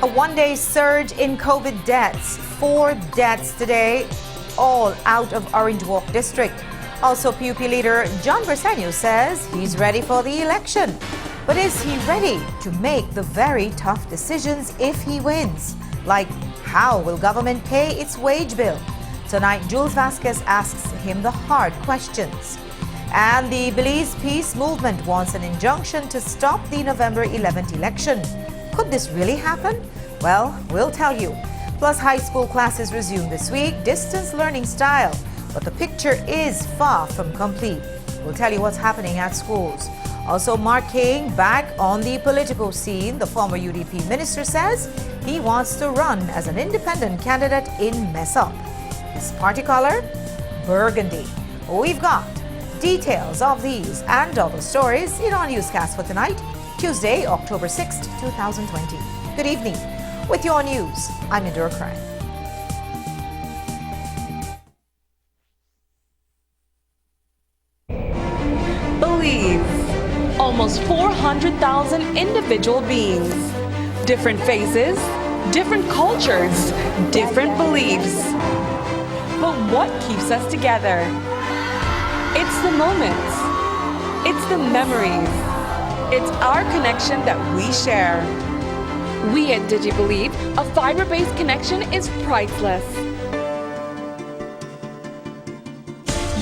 A one-day surge in COVID deaths. 4 deaths today, all out of Orange Walk district. Also, PUP leader John Bersenio says he's ready for the election. But is he ready to make the very tough decisions if he wins? Like, how will government pay its wage bill? Tonight, Jules Vasquez asks him the hard questions. And the Belize Peace Movement wants an injunction to stop the November 11th election. Could this really happen? Well, we'll tell you. Plus, high school classes resume this week, distance learning style. But the picture is far from complete. We'll tell you what's happening at schools. Also, Mark King back on the political scene. The former UDP minister says he wants to run as an independent candidate in Messop. His party color? Burgundy. We've got details of these and other stories in our newscast for tonight, Tuesday, October 6th, 2020. Good evening. With your news, I'm Indira Krang. Believe. Almost 400,000 individual beings. Different faces, different cultures, different beliefs. But what keeps us together? It's the moments. It's the memories. It's our connection that we share. We at DigiBelieve, a fiber-based connection is priceless.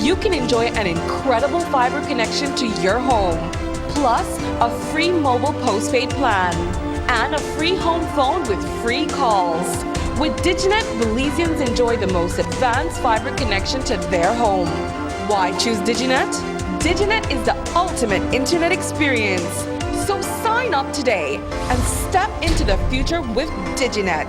You can enjoy an incredible fiber connection to your home, plus a free mobile postpaid plan, and a free home phone with free calls. With DigiNet, Belizeans enjoy the most advanced fiber connection to their home. Why choose DigiNet? DigiNet is the ultimate internet experience. So sign up today and step into the future with DigiNet.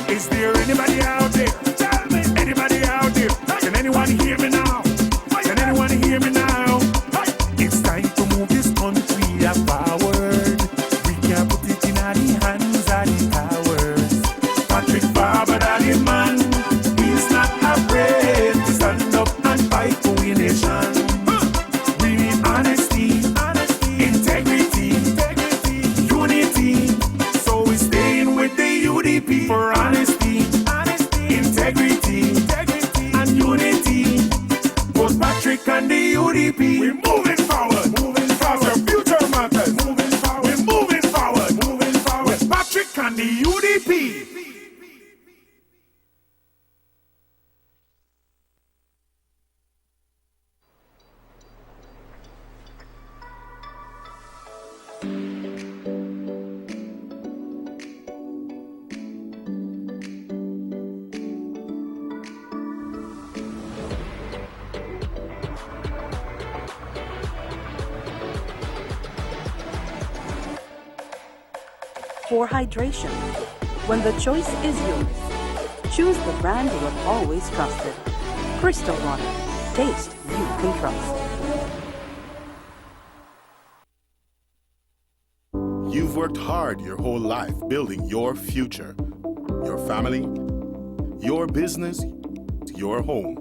Is there anybody out there? Tell me, anybody out there? Can anyone hear me now? Can anyone hear me now? It's time to move this country forward. We can put it in the hands of the cowards. Patrick Barber, daddy man, he's not afraid to stand up and fight for we nation. We need honesty, integrity, unity. So we're staying with the UDP for honesty, integrity, and unity. Both Patrick and the UDP, we're moving forward, cause our future matters. We're moving forward, with Patrick and the UDP. For hydration, when the choice is yours, choose the brand you have always trusted. Crystal Water. Taste you can trust. You've worked hard your whole life building your future, your family, your business, your home.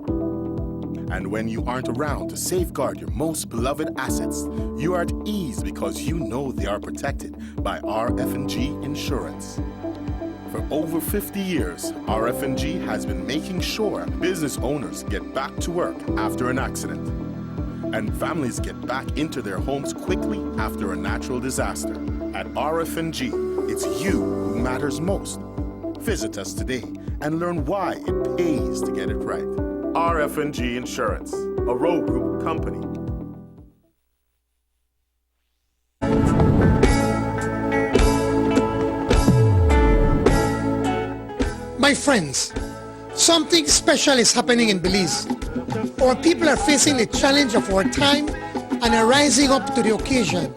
And when you aren't around to safeguard your most beloved assets, you are at ease because you know they are protected by RF&G Insurance. For over 50 years, RF&G has been making sure business owners get back to work after an accident, and families get back into their homes quickly after a natural disaster. At RF&G, it's you who matters most. Visit us today and learn why it pays to get it right. RF&G Insurance, a Rowe Group company. My friends, something special is happening in Belize. Our people are facing the challenge of our time and are rising up to the occasion.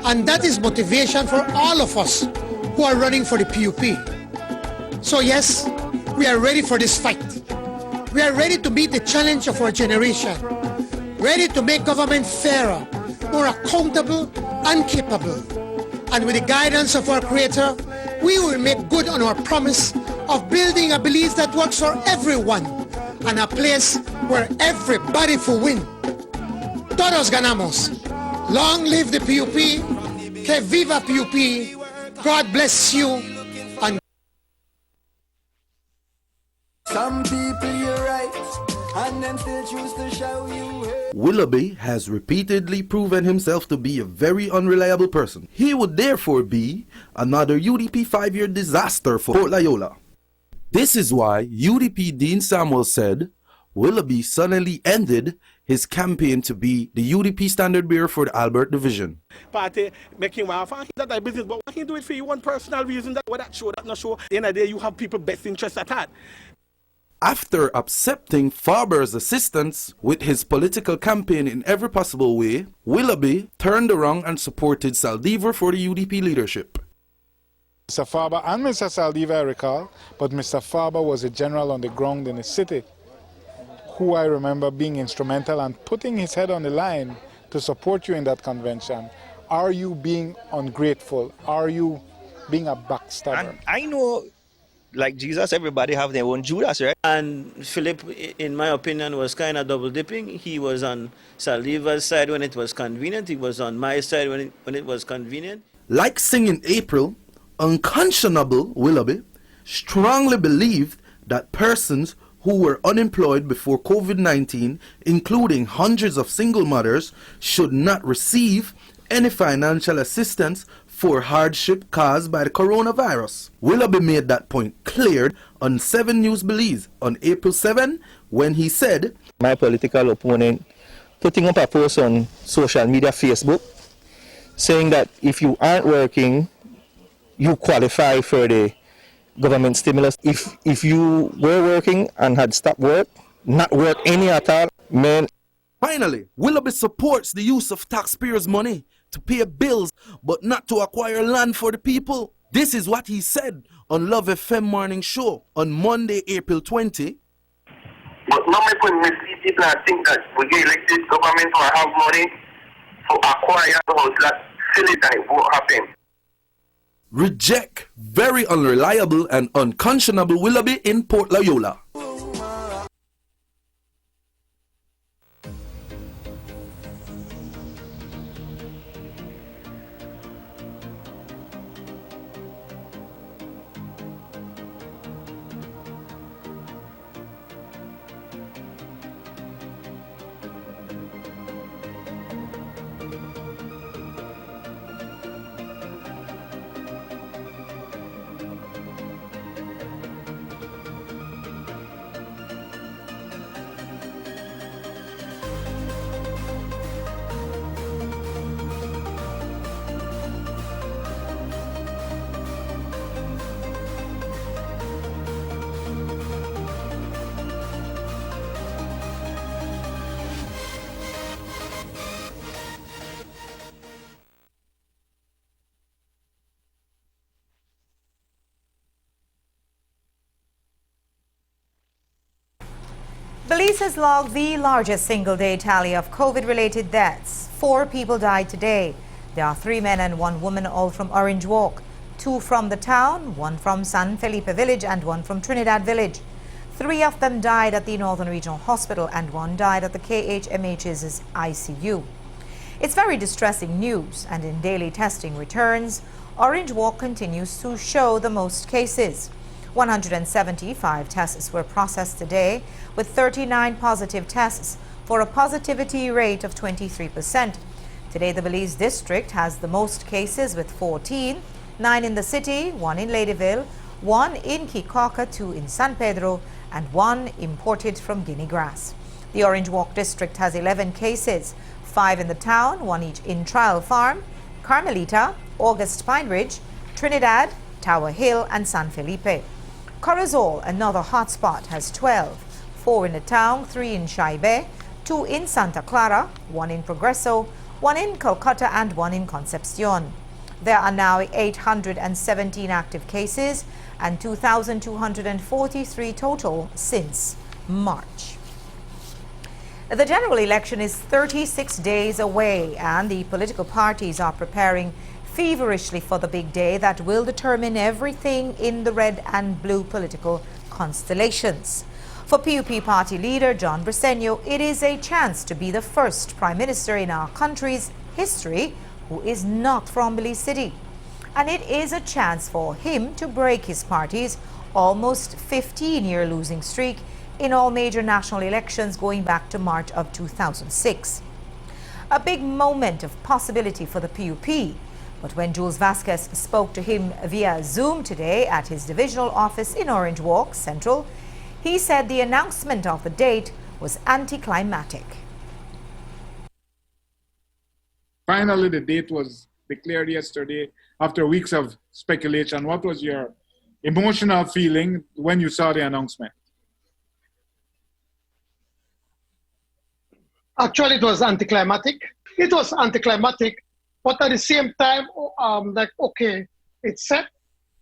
And that is motivation for all of us who are running for the PUP. So yes, we are ready for this fight. We are ready to meet the challenge of our generation, ready to make government fairer, more accountable and capable. And with the guidance of our Creator, we will make good on our promise of building a Belize that works for everyone and a place where everybody will win. Todos ganamos. Long live the PUP. Que viva PUP. God bless you. And some people you're right, and then still choose to show you hate. Willoughby has repeatedly proven himself to be a very unreliable person. He would therefore be another UDP 5-year disaster for Port Loyola. This is why UDP Dean Samuel said Willoughby suddenly ended his campaign to be the UDP standard bearer for the Albert Division. Party making one for that business, but why can't do it for you one personal reason that what that show, that not show. At the end of the day, you have people best interest at heart. After accepting Farber's assistance with his political campaign in every possible way, Willoughby turned around and supported Saldivar for the UDP leadership. Mr. Farber and Mr. Saldivar, I recall, but Mr. Farber was a general on the ground in the city who I remember being instrumental and putting his head on the line to support you in that convention. Are you being ungrateful? Are you being a backstabber? And I know, like Jesus, everybody have their own Judas, right? And Philip, in my opinion, was kind of double dipping. He was on Saldivar's side when it was convenient. He was on my side when it was convenient. Like singing April, unconscionable Willoughby strongly believed that persons who were unemployed before COVID-19, including hundreds of single mothers, should not receive any financial assistance for hardship caused by the coronavirus. Willoughby made that point clear on 7 News Belize on April 7 when he said, My political opponent putting up a post on social media, Facebook, saying that if you aren't working, you qualify for the government stimulus. If you were working and had stopped work, not work any at all, man. Finally, Willoughby supports the use of taxpayers' money to pay bills, but not to acquire land for the people. This is what he said on Love FM Morning Show on Monday, April 20. But now we can mislead people and think that we get elected government will have money to acquire house. That silly time won't happen. Reject very unreliable and unconscionable Willoughby in Port Loyola. Belize has logged the largest single-day tally of COVID-related deaths. 4 people died today. There are 3 men and 1 woman, all from Orange Walk. 2 from the town, 1 from San Felipe Village and 1 from Trinidad Village. 3 of them died at the Northern Regional Hospital and 1 died at the KHMH's ICU. It's very distressing news, and in daily testing returns, Orange Walk continues to show the most cases. 175 tests were processed today, with 39 positive tests for a positivity rate of 23%. Today, the Belize district has the most cases with 14, 9 in the city, 1 in Ladyville, 1 in Kikaka, 2 in San Pedro, and 1 imported from Guinea Grass. The Orange Walk district has 11 cases, 5 in the town, 1 each in Trial Farm, Carmelita, August Pine Ridge, Trinidad, Tower Hill, and San Felipe. Corazol, another hotspot, has 12, 4 in the town, 3 in Shaibe, 2 in Santa Clara, 1 in Progreso, 1 in Calcutta, and 1 in Concepcion. There are now 817 active cases and 2,243 total since March. The general election is 36 days away, and the political parties are preparing feverishly for the big day that will determine everything in the red and blue political constellations. For PUP party leader John Briceño, it is a chance to be the first Prime Minister in our country's history who is not from Belize City. And it is a chance for him to break his party's almost 15-year losing streak in all major national elections going back to March of 2006. A big moment of possibility for the PUP. But when Jules Vasquez spoke to him via Zoom today at his divisional office in Orange Walk Central, he said the announcement of the date was anticlimactic. Finally, the date was declared yesterday after weeks of speculation. What was your emotional feeling when you saw the announcement? Actually, it was anticlimactic. It was anticlimactic, but at the same time, like, okay, it's set.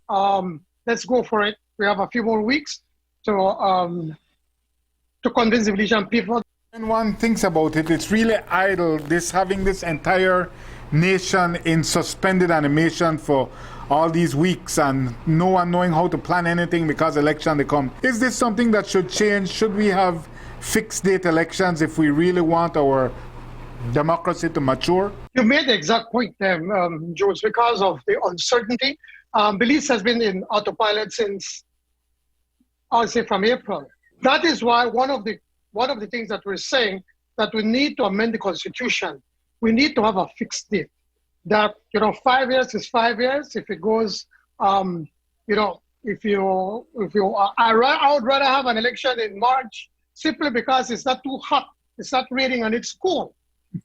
Let's go for it. We have a few more weeks to convince the Belizean people. When one thinks about it, it's really idle, having this entire nation in suspended animation for all these weeks and no one knowing how to plan anything because election they come. Is this something that should change? Should we have fixed date elections if we really want our democracy to mature? You made the exact point, Jules, because of the uncertainty. Belize has been in autopilot since, I'll say, from April. That is why one of the things that we're saying that we need to amend the Constitution. We need to have a fixed date. That 5 years is 5 years. If it goes, I would rather have an election in March simply because it's not too hot. It's not raining and it's cool.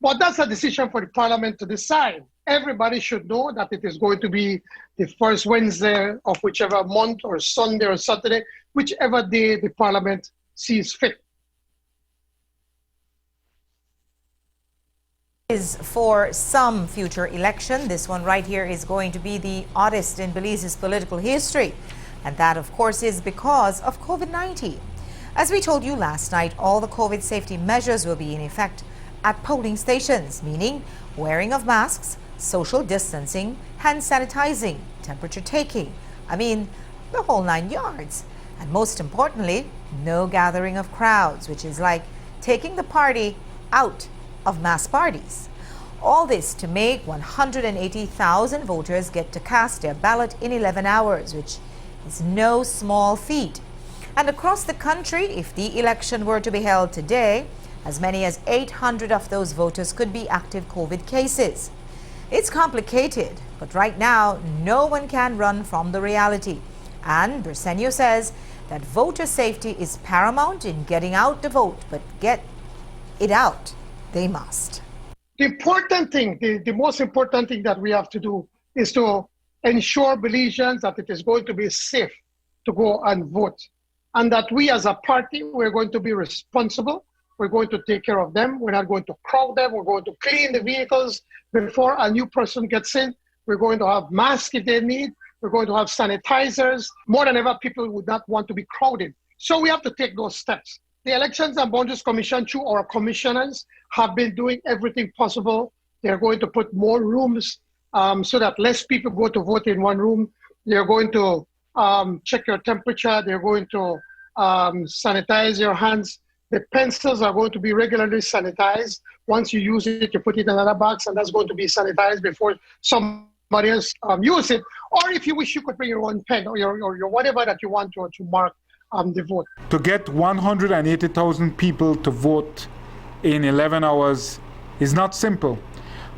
But that's a decision for the Parliament to decide. Everybody should know that it is going to be the first Wednesday of whichever month, or Sunday or Saturday, whichever day the Parliament sees fit. Is for some future election. This one right here is going to be the oddest in Belize's political history. And that, of course, is because of COVID-19. As we told you last night, all the COVID safety measures will be in effect at polling stations, meaning wearing of masks, social distancing, hand sanitizing, temperature taking. I mean, the whole 9 yards. And most importantly, no gathering of crowds, which is like taking the party out of mass parties. All this to make 180,000 voters get to cast their ballot in 11 hours, which is no small feat. And across the country, if the election were to be held today, as many as 800 of those voters could be active COVID cases. It's complicated, but right now, no one can run from the reality. And Briceño says that voter safety is paramount in getting out the vote, but get it out they must. The important thing, the most important thing that we have to do is to ensure Belizeans that it is going to be safe to go and vote. And that we as a party, we're going to be responsible. We're going to take care of them. We're not going to crowd them. We're going to clean the vehicles before a new person gets in. We're going to have masks if they need. We're going to have sanitizers. More than ever, people would not want to be crowded. So we have to take those steps. The Elections and Boundaries Commission, through our commissioners, have been doing everything possible. They're going to put more rooms so that less people go to vote in one room. They're going to check your temperature. They're going to sanitize your hands. The pencils are going to be regularly sanitized. Once you use it, you put it in another box, and that's going to be sanitized before somebody else use it. Or if you wish, you could bring your own pen or your whatever that you want to mark the vote. To get 180,000 people to vote in 11 hours is not simple.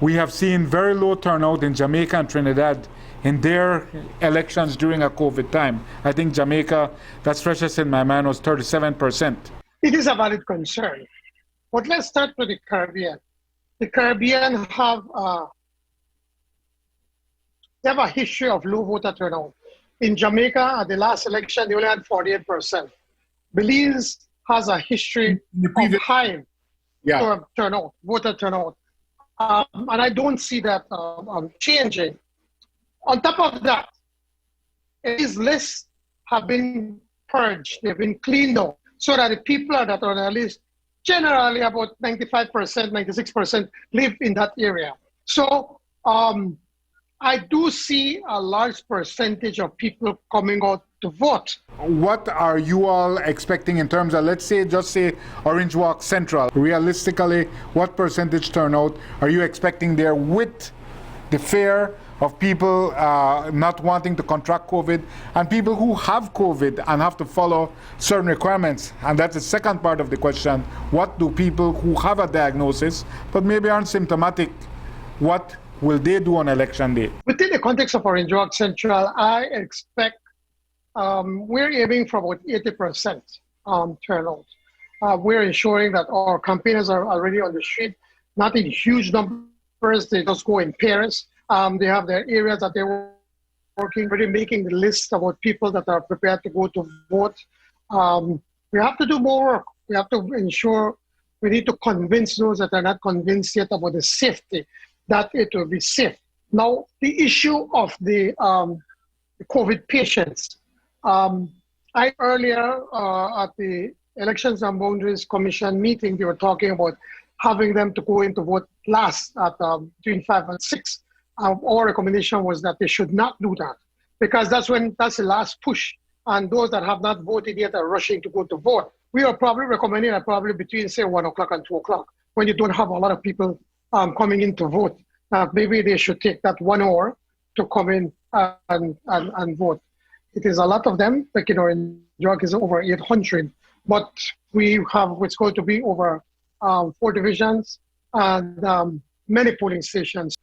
We have seen very low turnout in Jamaica and Trinidad in their elections during a COVID time. I think Jamaica, that's freshest in my mind, was 37%. It is a valid concern. But let's start with the Caribbean. The Caribbean have a history of low voter turnout. In Jamaica, at the last election, they only had 48%. Belize has a history of high turnout, voter turnout. And I don't see that changing. On top of that, these lists have been purged, they've been cleaned up, so that the people that are on the list, generally about 95%, 96% live in that area. So I do see a large percentage of people coming out to vote. What are you all expecting in terms of, let's say, just say Orange Walk Central? Realistically, what percentage turnout are you expecting there with the fear of people not wanting to contract COVID and people who have COVID and have to follow certain requirements? And that's the second part of the question. What do people who have a diagnosis but maybe aren't symptomatic, what will they do on election day? Within the context of Orange Walk Central, I expect we're aiming for about 80% turnout. We're ensuring that our campaigners are already on the street, not in huge numbers, they just go in pairs. They have their areas that they're working, really making the list about people that are prepared to go to vote. We have to do more work. We have to ensure, we need to convince those that are not convinced yet about the safety, that it will be safe. Now, the issue of the COVID patients. I earlier at the Elections and Boundaries Commission meeting, they were talking about having them to go into vote last at between 5 and 6. Our recommendation was that they should not do that because that's the last push. And those that have not voted yet are rushing to go to vote. We are probably recommending that probably between say 1 o'clock and 2 o'clock when you don't have a lot of people coming in to vote. Maybe they should take that 1 hour to come in and vote. It is a lot of them, like, you know, in York is over 800, but we have what's going to be over 4 divisions and many polling stations.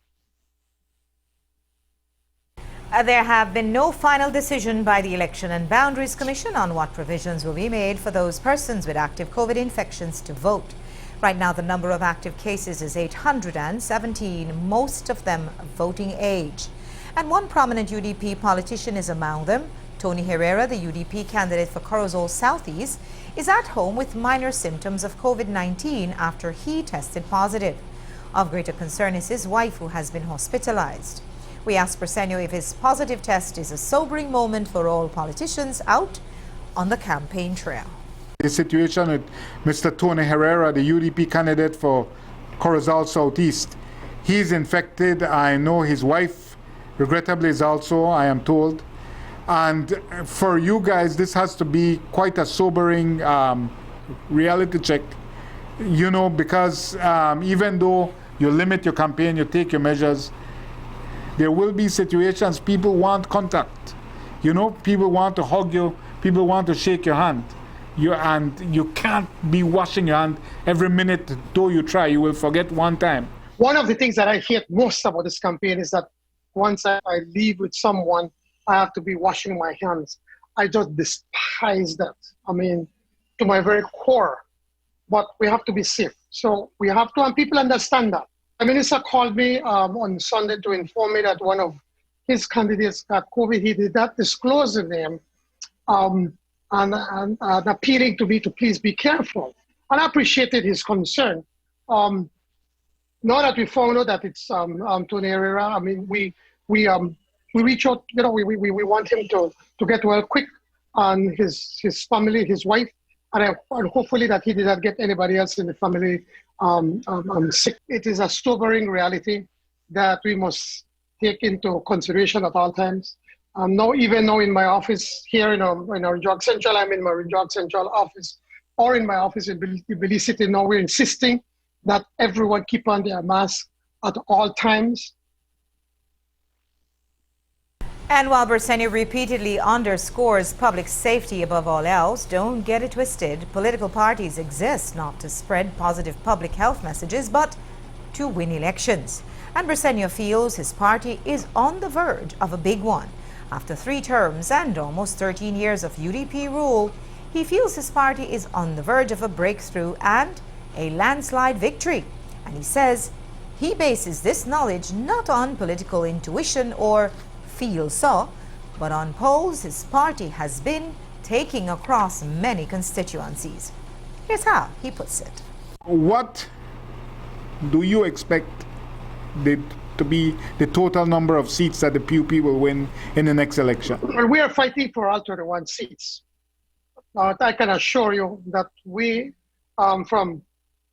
There have been no final decision by the Election and Boundaries Commission on what provisions will be made for those persons with active COVID infections to vote. Right now, the number of active cases is 817, most of them voting age. And one prominent UDP politician is among them. Tony Herrera, the UDP candidate for Corozal Southeast, is at home with minor symptoms of COVID-19 after he tested positive. Of greater concern is his wife, who has been hospitalized. We asked Briceño if his positive test is a sobering moment for all politicians out on the campaign trail. The situation with Mr. Tony Herrera, the UDP candidate for Corozal Southeast, he's infected. I know his wife, regrettably, is also, I am told. And for you guys, this has to be quite a sobering reality check, you know, because even though you limit your campaign, you take your measures, there will be situations people want contact. You know, people want to hug you, people want to shake your hand. And you can't be washing your hand every minute, though you try, you will forget one time. One of the things that I hate most about this campaign is that once I leave with someone, I have to be washing my hands. I just despise that. I mean, to my very core. But we have to be safe. So we have to, and people understand that. The minister called me on Sunday to inform me that one of his candidates got COVID. He did not disclose the name and appealing to me to please be careful. And I appreciated his concern. Now that we found out that it's Tony Herrera, I mean, we reach out, you know, we want him to get well quick, and his family, his wife, and hopefully that he did not get anybody else in the family sick. It is a sobering reality that we must take into consideration at all times. Now, even now in my office here in our Jog Central, I'm in my Jog Central office, or in my office in Belize City. Now we're insisting that everyone keep on their mask at all times. And while Briceño repeatedly underscores public safety above all else, don't get it twisted. Political parties exist not to spread positive public health messages, but to win elections. And Briceño feels his party is on the verge of a big one. After 3 terms and almost 13 years of UDP rule, he feels his party is on the verge of a breakthrough and a landslide victory. And he says he bases this knowledge not on political intuition or feel so, but on polls his party has been taking across many constituencies. Here's how he puts it. What do you expect to be the total number of seats that the PUP will win in the next election? Well, we are fighting for all 31 seats. I can assure you that we, from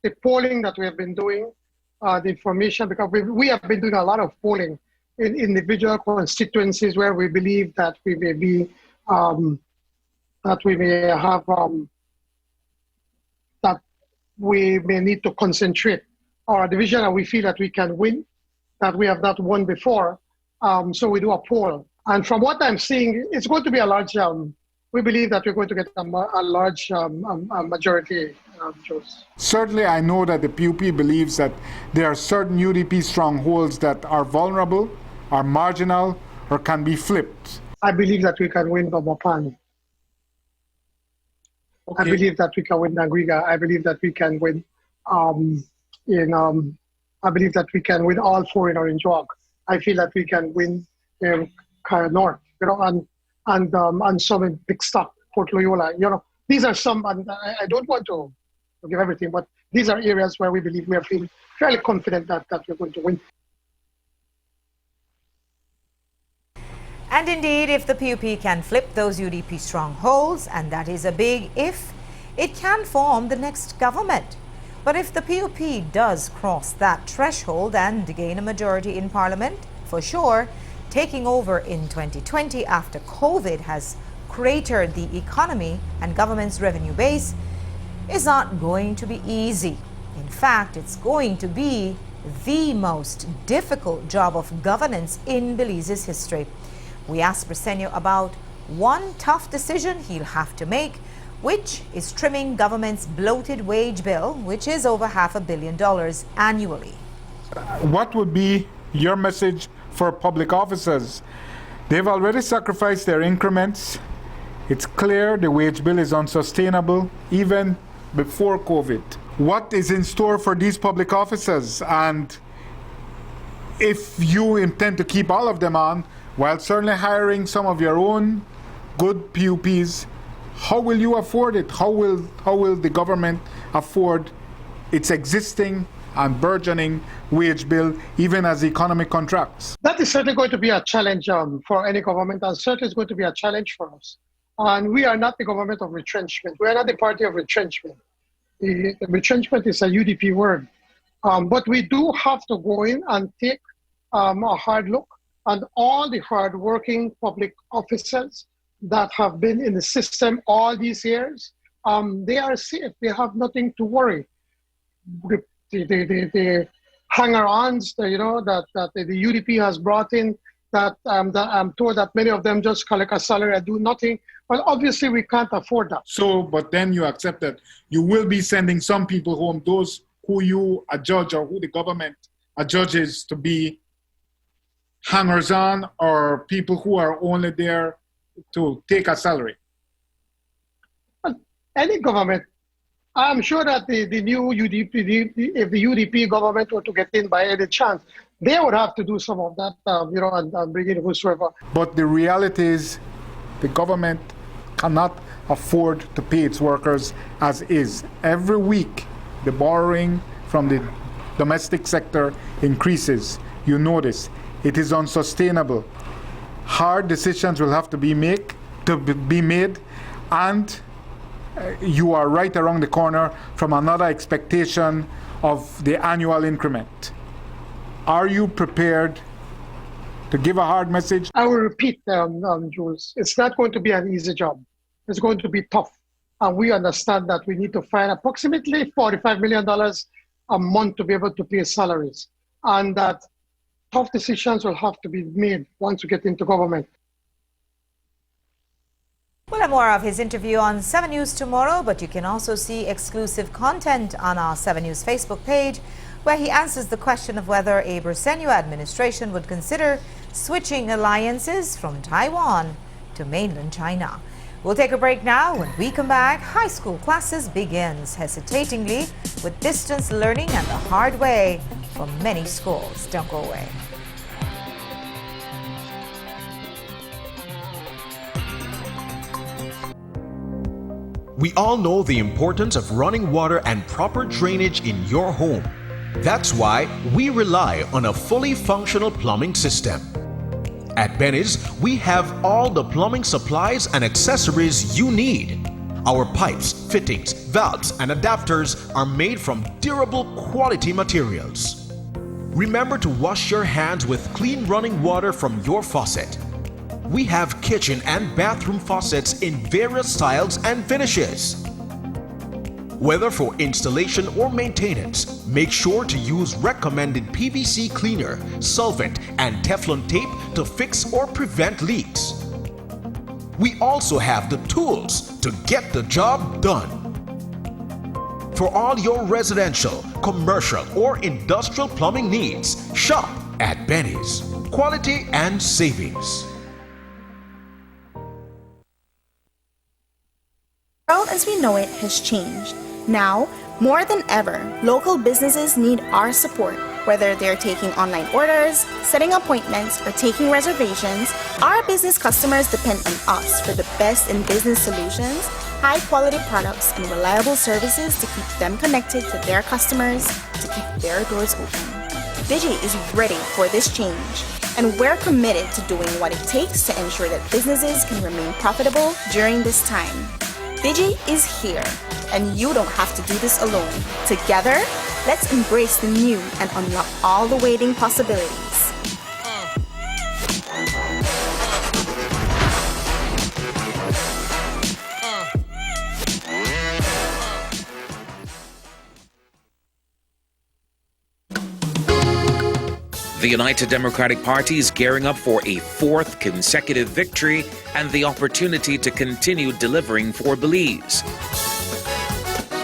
the polling that we have been doing, the information, because we have been doing a lot of polling in individual constituencies where we believe that we may be, that we may have, that we may need to concentrate our division and we feel that we can win, that we have not won before. So we do a poll. And from what I'm seeing, it's going to be a large, we believe that we're going to get a large majority. Certainly, I know that the PUP believes that there are certain UDP strongholds that are vulnerable, are marginal, or can be flipped. I believe that we can win Babapan. Okay. I believe that we can win Nangriga. I believe that we can win I believe that we can win all 4 in Orange Walk. I feel that we can win Kaya North, and some in Big Stock, Port Loyola. These are some, and I don't want to give everything, but these are areas where we believe we are feeling fairly confident that we're going to win. And indeed, if the PUP can flip those UDP strongholds, and that is a big if, it can form the next government. But if the PUP does cross that threshold and gain a majority in Parliament, for sure, taking over in 2020 after COVID has cratered the economy and government's revenue base is not going to be easy. In fact, it's going to be the most difficult job of governance in Belize's history. We asked Briceño about one tough decision he'll have to make, which is trimming government's bloated wage bill, which is over $500 million annually. What would be your message for public officers? They've already sacrificed their increments. It's clear the wage bill is unsustainable, even before COVID. What is in store for these public officers? And if you intend to keep all of them on, while certainly hiring some of your own good PUPs, how will you afford it? How will the government afford its existing and burgeoning wage bill, even as the economy contracts? That is certainly going to be a challenge for any government, and certainly it's going to be a challenge for us. And we are not the government of retrenchment. We are not the party of retrenchment. The retrenchment is a UDP word. But we do have to go in and take a hard look at all the hard-working public officers that have been in the system all these years. They are safe. They have nothing to worry. The hanger-ons, that the UDP has brought in, that I'm told that many of them just collect a salary and do nothing. Well, obviously we can't afford that. So, but then you accept that you will be sending some people home, those who you adjudge or who the government adjudges to be hangers-on or people who are only there to take a salary. Well, any government, I'm sure that the new UDP, if the UDP government were to get in by any chance, they would have to do some of that, and bring in whosoever. But the reality is the government cannot afford to pay its workers as is. Every week, the borrowing from the domestic sector increases. You notice it is unsustainable. Hard decisions will have to be made, and you are right around the corner from another expectation of the annual increment. Are you prepared to give a hard message? I will repeat, Jules, it's not going to be an easy job. It's going to be tough. And we understand that we need to find approximately $45 million a month to be able to pay salaries. And that tough decisions will have to be made once we get into government. We'll have more of his interview on 7 News tomorrow, but you can also see exclusive content on our 7 News Facebook page, where he answers the question of whether a Briceño administration would consider switching alliances from Taiwan to mainland China. We'll take a break now. When we come back, high school classes begins hesitatingly with distance learning and the hard way for many schools. Don't go away. We all know the importance of running water and proper drainage in your home. That's why we rely on a fully functional plumbing system. At Benny's, we have all the plumbing supplies and accessories you need. Our pipes, fittings, valves, and adapters are made from durable quality materials. Remember to wash your hands with clean running water from your faucet. We have kitchen and bathroom faucets in various styles and finishes. Whether for installation or maintenance, make sure to use recommended PVC cleaner, solvent, and Teflon tape to fix or prevent leaks. We also have the tools to get the job done. For all your residential, commercial, or industrial plumbing needs, shop at Benny's. Quality and savings. The world as we know it has changed. Now, more than ever, local businesses need our support. Whether they're taking online orders, setting appointments, or taking reservations, our business customers depend on us for the best in business solutions, high-quality products, and reliable services to keep them connected to their customers, to keep their doors open. Digi is ready for this change, and we're committed to doing what it takes to ensure that businesses can remain profitable during this time. Digi is here, and you don't have to do this alone. Together, let's embrace the new and unlock all the waiting possibilities. The United Democratic Party is gearing up for a fourth consecutive victory and the opportunity to continue delivering for Belize.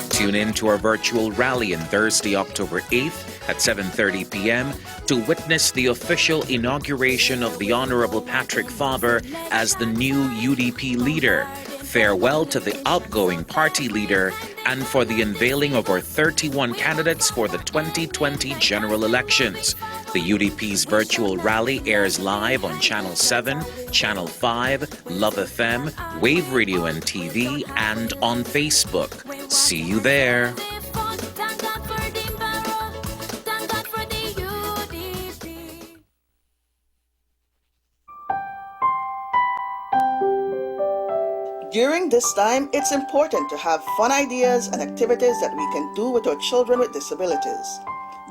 Tune in to our virtual rally on Thursday, October 8th at 7:30 p.m. to witness the official inauguration of the Honorable Patrick Faber as the new UDP leader. Farewell to the outgoing party leader, and for the unveiling of our 31 candidates for the 2020 general elections. The UDP's virtual rally airs live on Channel 7, Channel 5, Love FM, Wave Radio and TV, and on Facebook. See you there. During this time, it's important to have fun ideas and activities that we can do with our children with disabilities.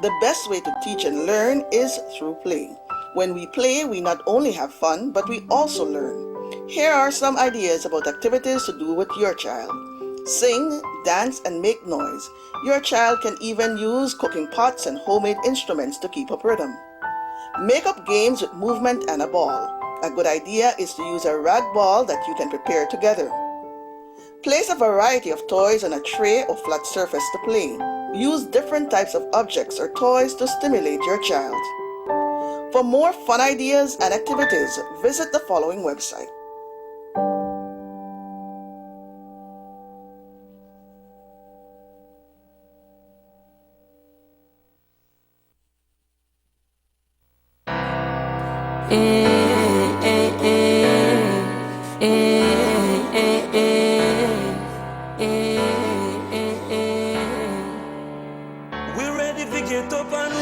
The best way to teach and learn is through play. When we play, we not only have fun, but we also learn. Here are some ideas about activities to do with your child. Sing, dance, and make noise. Your child can even use cooking pots and homemade instruments to keep up rhythm. Make up games with movement and a ball. A good idea is to use a rag ball that you can prepare together. Place a variety of toys on a tray or flat surface to play. Use different types of objects or toys to stimulate your child. For more fun ideas and activities, visit the following website. We're ready to get up and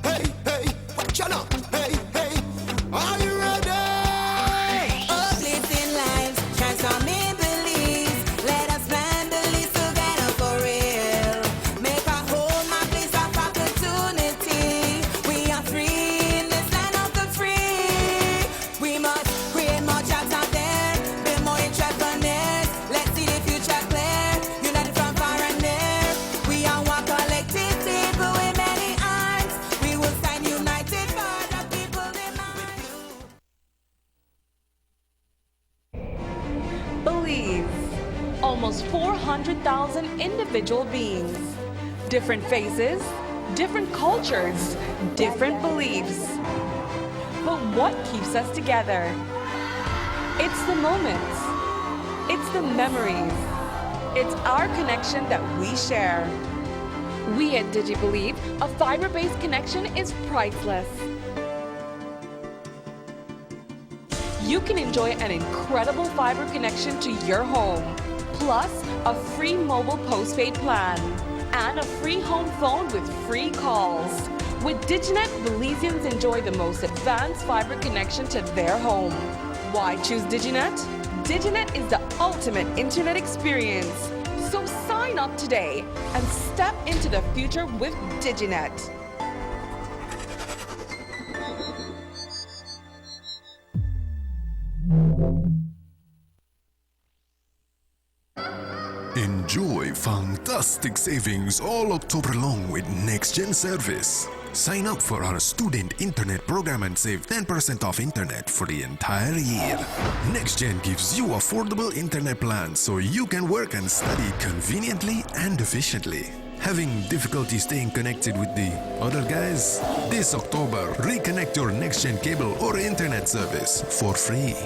Hey, hey, watch out now. Hey, hey, are you ready? Uplifting lives, transforming beliefs. Let us plan the least together for real. Make our home a place of opportunity. We are free in this land of the free. We must create more jobs out there, build more entrepreneurs. Let's see the future clear. United from far and near. We are one collective people with many arms. We will stand united for the people demand. Believe. Almost 400,000 individual beings. Different faces, different cultures, different beliefs. But what keeps us together? It's the moments. It's the memories. It's our connection that we share. We at DigiBelieve, a fiber-based connection is priceless. You can enjoy an incredible fiber connection to your home, plus a free mobile postpaid plan, and a free home phone with free calls. With Diginet, Belizeans enjoy the most advanced fiber connection to their home. Why choose Diginet? Diginet is the ultimate internet experience. So sign up today and step into the future with Diginet. Enjoy fantastic savings all October long with NextGen service. Sign up for our student internet program and save 10% off internet for the entire year. NextGen gives you affordable internet plans so you can work and study conveniently and efficiently. Having difficulty staying connected with the other guys? This October, reconnect your NextGen cable or internet service for free.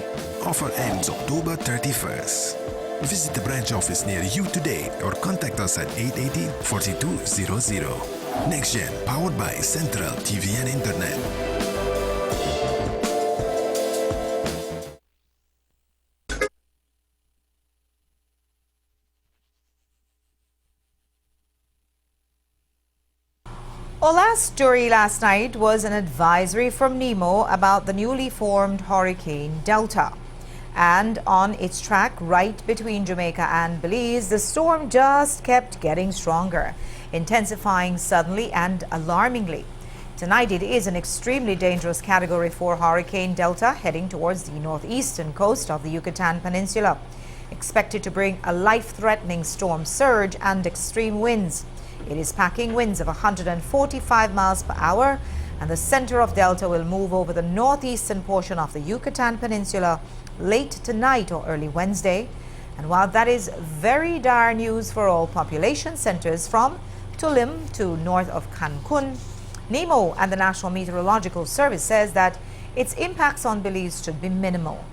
Offer ends October 31st. Visit the branch office near you today or contact us at 880-4200. NextGen, powered by Central TV and Internet. Our last story last night was an advisory from NEMO about the newly formed Hurricane Delta. And on its track right between Jamaica and Belize, the storm just kept getting stronger, intensifying suddenly and alarmingly. Tonight it is an extremely dangerous Category 4 Hurricane Delta heading towards the northeastern coast of the Yucatan Peninsula, expected to bring a life-threatening storm surge and extreme winds. It is packing winds of 145 miles per hour, and the center of Delta will move over the northeastern portion of the Yucatan Peninsula late tonight or early Wednesday. And while that is very dire news for all population centers from Tulim to north of Cancun, NEMO and the National Meteorological Service says that its impacts on Belize should be minimal.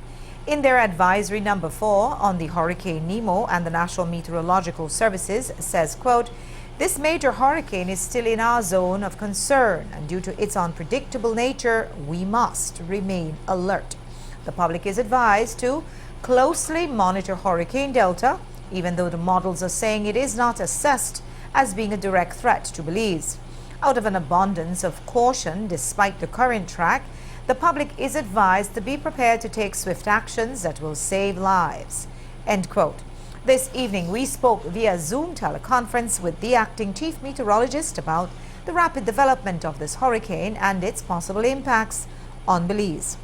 In their advisory number 4 on the Hurricane, NEMO and the National Meteorological Services says, quote, "This major hurricane is still in our zone of concern, and due to its unpredictable nature, we must remain alert. The public is advised to closely monitor Hurricane Delta, even though the models are saying it is not assessed as being a direct threat to Belize. Out of an abundance of caution, despite the current track, the public is advised to be prepared to take swift actions that will save lives." End quote. This evening, we spoke via Zoom teleconference with the acting chief meteorologist about the rapid development of this hurricane and its possible impacts on Belize.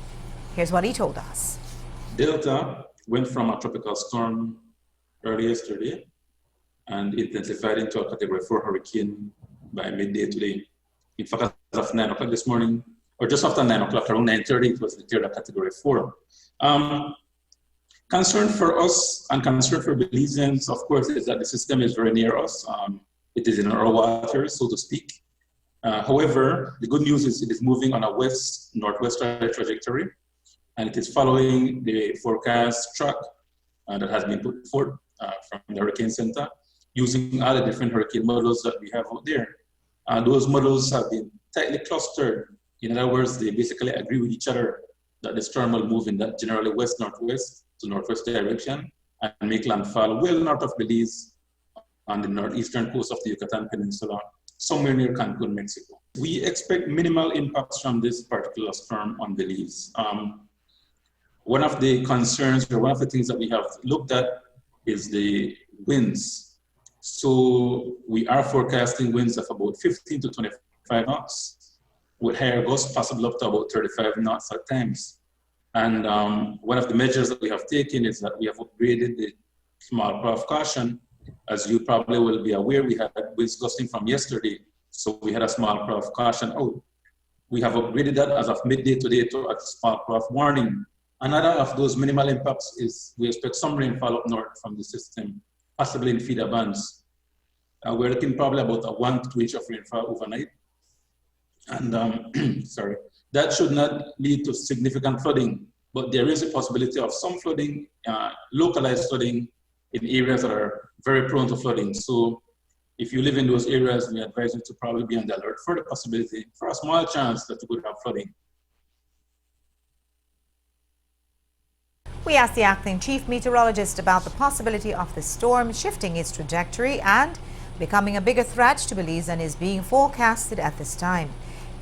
Here's what he told us. Delta went from a tropical storm early yesterday and intensified into a Category 4 hurricane by midday today. In fact, as of 9 o'clock this morning, or just after 9 o'clock, around 9:30, it was declared a Category 4. Concern for us and concern for Belizeans, of course, is that the system is very near us. It is in our waters, so to speak. However, the good news is it is moving on a west-northwest trajectory, and it is following the forecast track that has been put forth from the Hurricane Center using all the different hurricane models that we have out there. Those models have been tightly clustered. In other words, they basically agree with each other that the storm will move in that generally west-northwest to northwest direction and make landfall well north of Belize on the northeastern coast of the Yucatan Peninsula, somewhere near Cancun, Mexico. We expect minimal impacts from this particular storm on Belize. One of the concerns, or one of the things that we have looked at, is the winds. So we are forecasting winds of about 15 to 25 knots, with higher gusts possible up to about 35 knots at times. And one of the measures that we have taken is that we have upgraded the small craft caution. As you probably will be aware, we had winds gusting from yesterday, so we had a small craft caution out. We have upgraded that as of midday today to a small craft warning. Another of those minimal impacts is we expect some rainfall up north from the system, possibly in feeder bands. We're looking probably about a 1 to 2 inch of rainfall overnight. And sorry, that should not lead to significant flooding, but there is a possibility of some flooding, localized flooding in areas that are very prone to flooding. So if you live in those areas, we advise you to probably be on the alert for the possibility, for a small chance that you could have flooding. We asked the acting chief meteorologist about the possibility of the storm shifting its trajectory and becoming a bigger threat to Belize than is being forecasted at this time.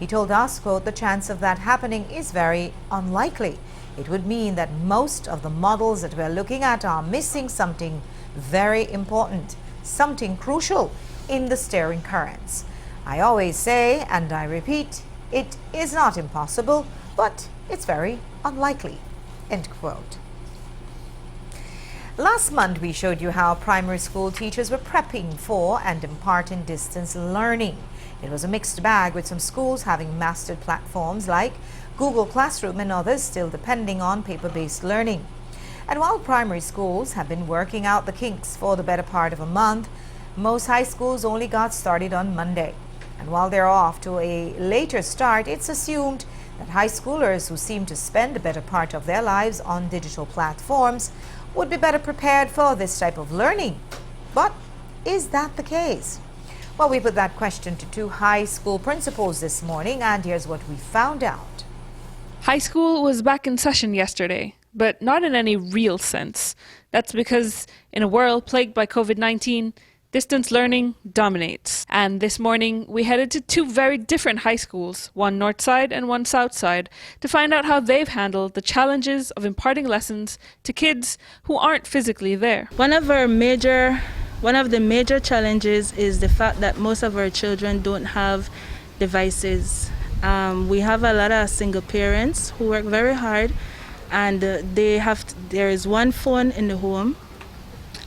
He told us, quote, the chance of that happening is very unlikely. It would mean that most of the models that we're looking at are missing something very important, something crucial in the steering currents. I always say, and I repeat, it is not impossible, but it's very unlikely, end quote. Last month, we showed you how primary school teachers were prepping for and imparting distance learning. It was a mixed bag, with some schools having mastered platforms like Google Classroom and others still depending on paper-based learning. And while primary schools have been working out the kinks for the better part of a month, most high schools only got started on Monday. And while they're off to a later start, it's assumed that high schoolers who seem to spend the better part of their lives on digital platforms would be better prepared for this type of learning. But is that the case? Well, we put that question to 2 high school principals this morning, and here's what we found out. High school was back in session yesterday, but not in any real sense. That's because in a world plagued by COVID-19, distance learning dominates. And this morning, we headed to 2 very different high schools, one north side and one south side, to find out how they've handled the challenges of imparting lessons to kids who aren't physically there. One of the major challenges is the fact that most of our children don't have devices. We have a lot of single parents who work very hard, and there is one phone in the home,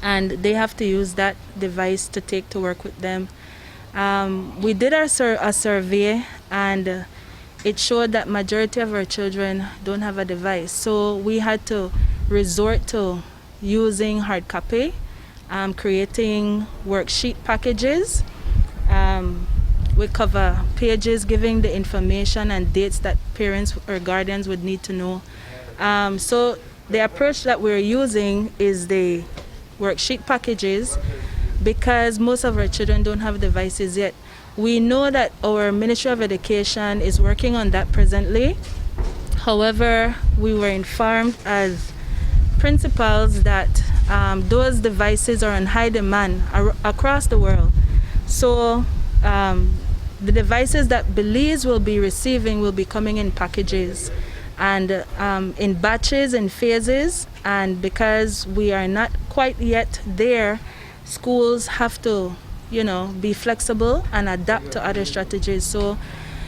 and they have to use that device to take to work with them. We did a survey, and it showed that majority of our children don't have a device. So we had to resort to using hard copy, creating worksheet packages. We cover pages giving the information and dates that parents or guardians would need to know. So the approach that we're using is the worksheet packages, because most of our children don't have devices yet. We know that our Ministry of Education is working on that presently. However, we were informed as principals that those devices are on high demand across the world. So the devices that Belize will be receiving will be coming in packages and in batches and phases. And because we are not quite yet there, schools have to, be flexible and adapt to other strategies. So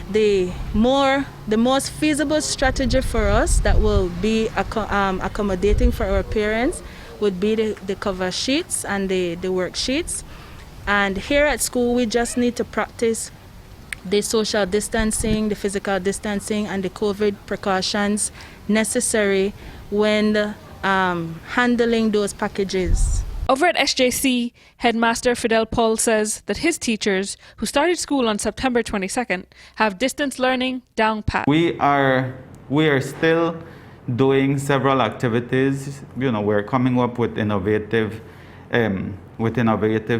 the most feasible strategy for us that will be accommodating for our parents would be the cover sheets and the worksheets. And here at school, we just need to practice the social distancing, the physical distancing, and the COVID precautions necessary when handling those packages. Over at SJC, Headmaster Fidel Paul says that his teachers, who started school on September 22nd, have distance learning down pat. We are still doing several activities. We're coming up with innovative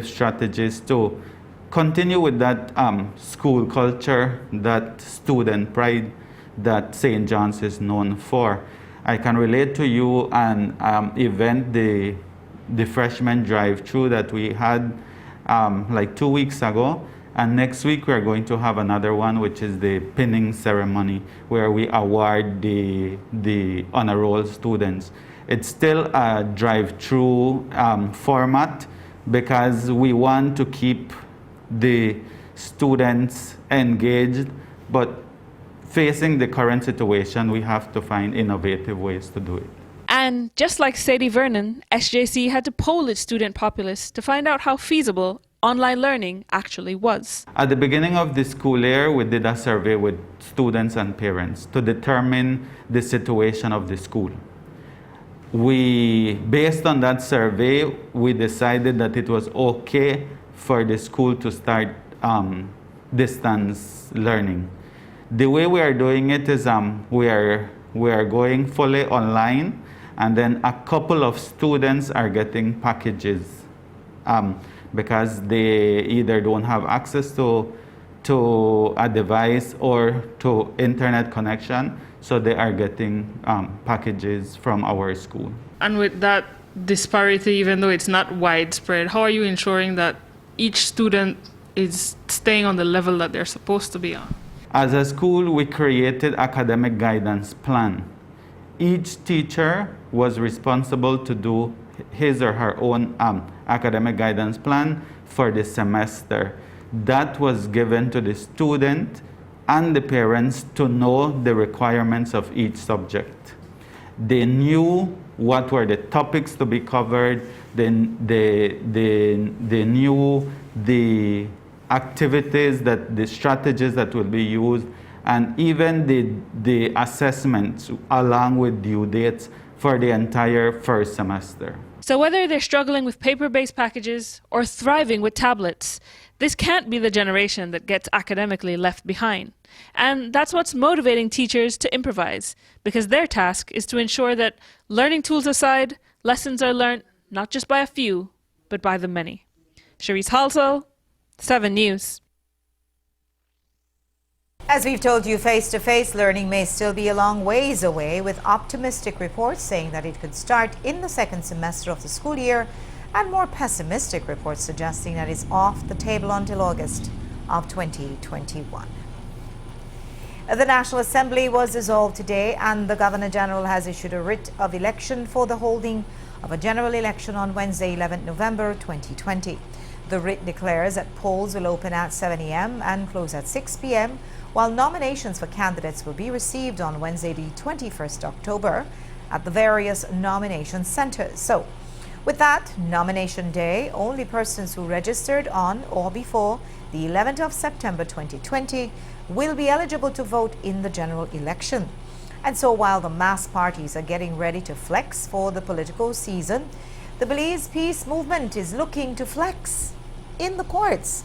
strategies to continue with that school culture, that student pride that St. John's is known for. I can relate to you an event, the freshman drive-through that we had like 2 weeks ago. And next week we're going to have another one, which is the pinning ceremony, where we award the honor roll students. It's still a drive-through format because we want to keep the students engaged, but facing the current situation, we have to find innovative ways to do it. And just like Sadie Vernon, SJC had to poll its student populace to find out how feasible online learning actually was. At the beginning of the school year, we did a survey with students and parents to determine the situation of the school. Based on that survey, we decided that it was okay for the school to start distance learning. The way we are doing it is we are going fully online, and then a couple of students are getting packages because they either don't have access to a device or to internet connection, so they are getting packages from our school. And with that disparity, even though it's not widespread, how are you ensuring that each student is staying on the level that they're supposed to be on? As a school, we created academic guidance plan. Each teacher was responsible to do his or her own academic guidance plan for the semester. That was given to the student and the parents to know the requirements of each subject. They knew what were the topics to be covered, they knew the activities, the strategies that will be used, and even the assessments along with due dates for the entire first semester. So whether they're struggling with paper-based packages or thriving with tablets, this can't be the generation that gets academically left behind. And that's what's motivating teachers to improvise, because their task is to ensure that, learning tools aside, lessons are learned not just by a few, but by the many. Charisse Halsall, 7 News. As we've told you, face-to-face learning may still be a long ways away, with optimistic reports saying that it could start in the second semester of the school year, and more pessimistic reports suggesting that it's off the table until August of 2021. The National Assembly was dissolved today, and the Governor-General has issued a writ of election for the holding of a general election on Wednesday, 11 November 2020. The writ declares that polls will open at 7 a.m. and close at 6 p.m., while nominations for candidates will be received on Wednesday, the 21st October, at the various nomination centers. So, with that, nomination day, only persons who registered on or before the 11th of September 2020 will be eligible to vote in the general election. And so while the mass parties are getting ready to flex for the political season, the Belize Peace Movement is looking to flex in the courts.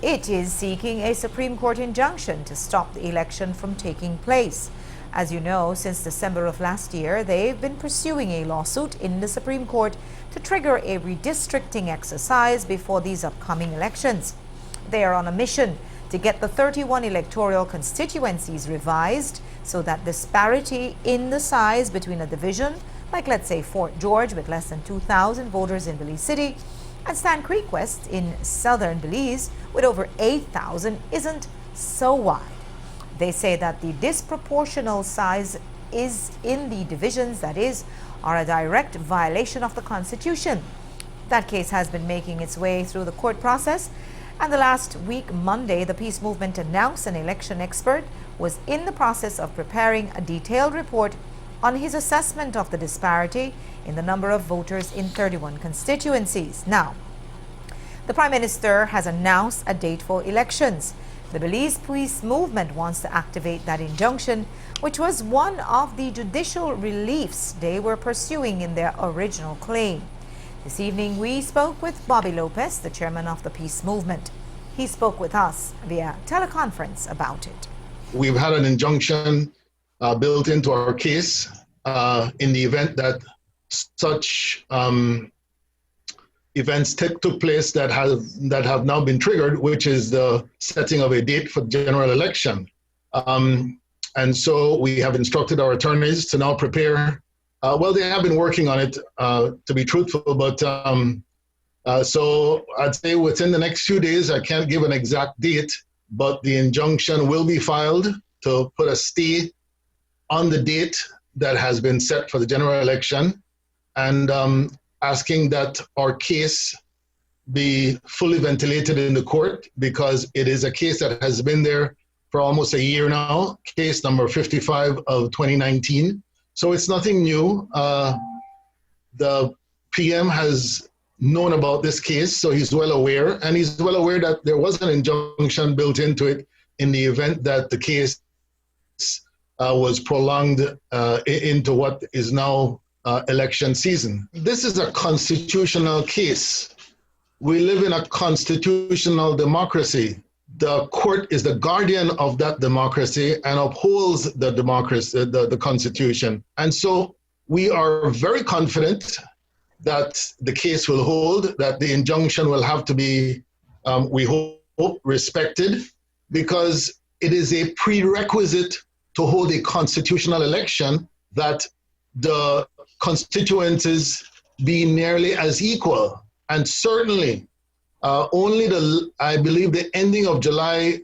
It is seeking a Supreme Court injunction to stop the election from taking place. As you know, since December of last year, they've been pursuing a lawsuit in the Supreme Court to trigger a redistricting exercise before these upcoming elections. They are on a mission to get the 31 electoral constituencies revised so that disparity in the size between a division, like let's say Fort George with less than 2,000 voters in Belize City, and Stand Creek West in southern Belize with over 8,000 isn't so wide. They say that the disproportional size is in the divisions, that is, are a direct violation of the Constitution. That case has been making its way through the court process, and the last week, Monday, the Peace Movement announced an election expert was in the process of preparing a detailed report on his assessment of the disparity in the number of voters in 31 constituencies. Now, the Prime Minister has announced a date for elections. The Belize Peace Movement wants to activate that injunction, which was one of the judicial reliefs they were pursuing in their original claim. This evening, we spoke with Bobby Lopez, the chairman of the Peace Movement. He spoke with us via teleconference about it. We've had an injunction built into our case in the event that such events took place that have now been triggered, which is the setting of a date for general election. And so we have instructed our attorneys to now prepare. Well, they have been working on it, to be truthful, but so I'd say within the next few days, I can't give an exact date, but the injunction will be filed to put a stay on the date that has been set for the general election, and asking that our case be fully ventilated in the court, because it is a case that has been there for almost a year now, case number 55 of 2019. So it's nothing new. The PM has known about this case, so he's well aware, and he's well aware that there was an injunction built into it in the event that the case was prolonged into what is now election season. This is a constitutional case. We live in a constitutional democracy. The court is the guardian of that democracy and upholds the democracy, the Constitution. And so we are very confident that the case will hold, that the injunction will have to be, we hope, respected, because it is a prerequisite to hold a constitutional election that the constituencies be nearly as equal. And certainly, only I believe the ending of July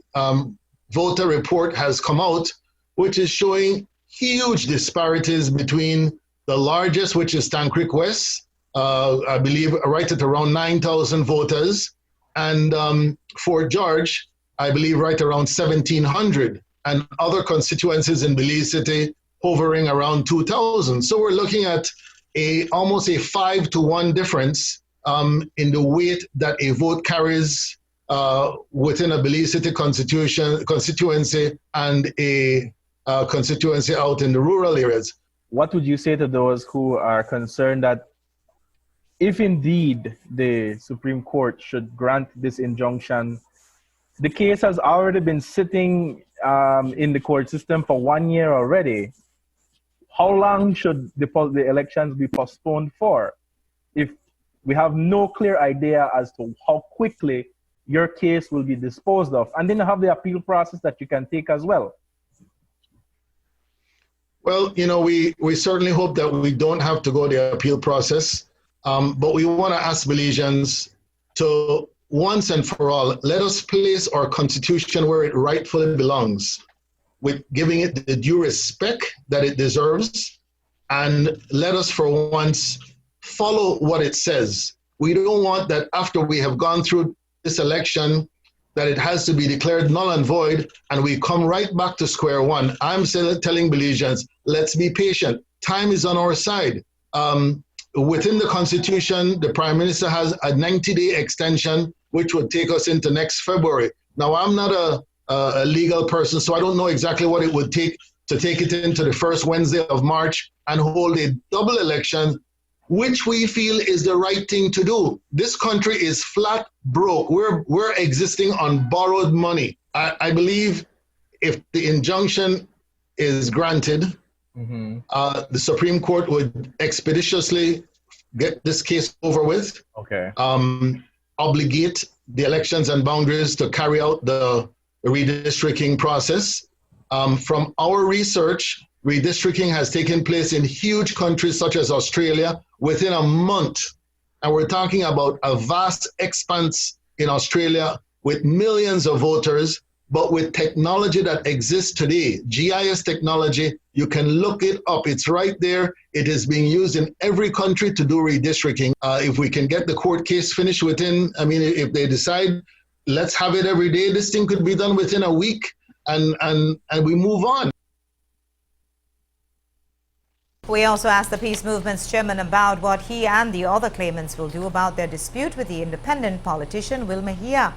voter report has come out, which is showing huge disparities between the largest, which is Stann Creek West, I believe right at around 9,000 voters, and Fort George, I believe right around 1,700, and other constituencies in Belize City hovering around 2,000. So we're looking at almost a 5-to-1 difference in the weight that a vote carries within a Belize City constituency and a constituency out in the rural areas. What would you say to those who are concerned that if indeed the Supreme Court should grant this injunction, the case has already been sitting in the court system for 1 year already? How long should the elections be postponed for if we have no clear idea as to how quickly your case will be disposed of? And then you have the appeal process that you can take as well. Well, you know, we certainly hope that we don't have to go the appeal process, but we want to ask Belizeans to once and for all, let us place our constitution where it rightfully belongs, with giving it the due respect that it deserves, and let us for once follow what it says. We don't want that after we have gone through this election that it has to be declared null and void and we come right back to square one. I'm telling Belizeans, let's be patient. Time is on our side. Within the Constitution, the Prime Minister has a 90-day extension, which would take us into next February. Now, I'm not a legal person, so I don't know exactly what it would take to take it into the first Wednesday of March and hold a double election, which we feel is the right thing to do. This country is flat broke. We're existing on borrowed money. I believe if the injunction is granted, the Supreme Court would expeditiously get this case over with. Okay. Obligate the elections and boundaries to carry out the redistricting process. From our research, redistricting has taken place in huge countries such as Australia within a month. And we're talking about a vast expanse in Australia with millions of voters, but with technology that exists today, GIS technology, you can look it up. It's right there. It is being used in every country to do redistricting. If we can get the court case finished within, I mean, if they decide, let's have it every day, this thing could be done within a week and we move on. We also asked the Peace Movement's chairman about what he and the other claimants will do about their dispute with the independent politician Will Mejia.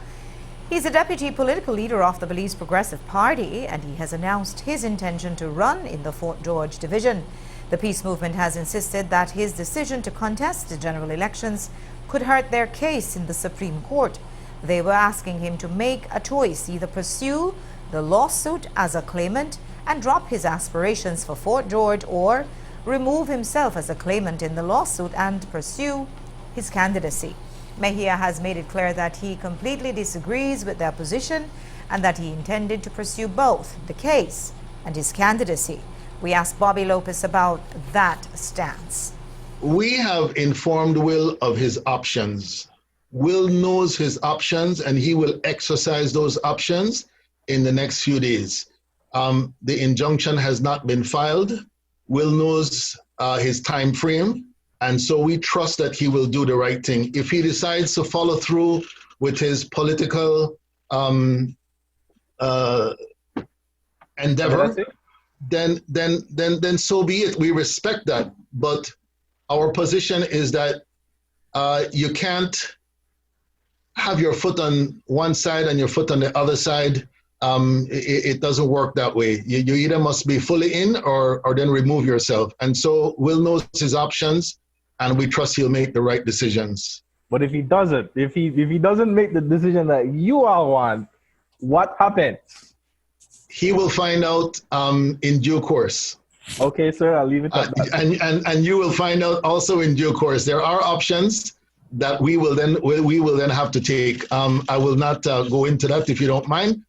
He's a deputy political leader of the Belize Progressive Party, and he has announced his intention to run in the Fort George division. The Peace Movement has insisted that his decision to contest the general elections could hurt their case in the Supreme Court. They were asking him to make a choice, either pursue the lawsuit as a claimant and drop his aspirations for Fort George, or remove himself as a claimant in the lawsuit and pursue his candidacy. Mejia has made it clear that he completely disagrees with their position and that he intended to pursue both the case and his candidacy. We asked Bobby Lopez about that stance. We have informed Will of his options. Will knows his options and he will exercise those options in the next few days. The injunction has not been filed. Will knows his time frame. And so we trust that he will do the right thing. If he decides to follow through with his political endeavor, then so be it. We respect that. But our position is that you can't have your foot on one side and your foot on the other side. It doesn't work that way. You either must be fully in or then remove yourself. And so Will knows his options, and we trust he'll make the right decisions. But if he doesn't, if he doesn't make the decision that you all want, what happens? He will find out in due course. Okay, sir, I'll leave it at that. And you will find out also in due course. There are options that we will then have to take. I will not go into that if you don't mind.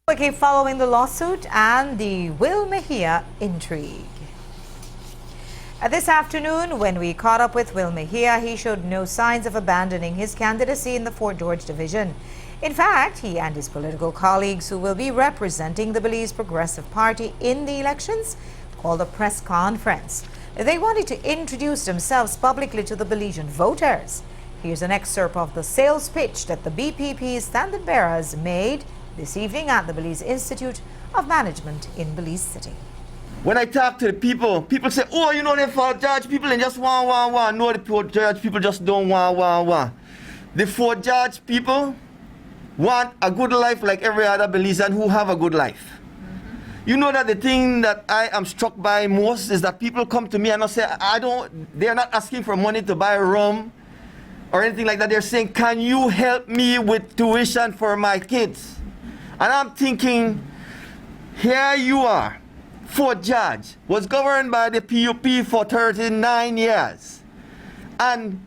We keep following the lawsuit and the Will Mejia intrigue. This afternoon, when we caught up with Will Mejia, he showed no signs of abandoning his candidacy in the Fort George division. In fact, he and his political colleagues who will be representing the Belize Progressive Party in the elections called a press conference. They wanted to introduce themselves publicly to the Belizean voters. Here's an excerpt of the sales pitch that the BPP's standard bearers made this evening at the Belize Institute of Management in Belize City. When I talk to the people, people say, oh, you know, the Fort George people, they just want. No, the Fort George people just don't want. The Fort George people want a good life like every other Belizean who have a good life. You know that the thing that I am struck by most is that people come to me and I say, they're not asking for money to buy rum or anything like that. They're saying, can you help me with tuition for my kids? And I'm thinking, here you are. Fort George was governed by the PUP for 39 years. And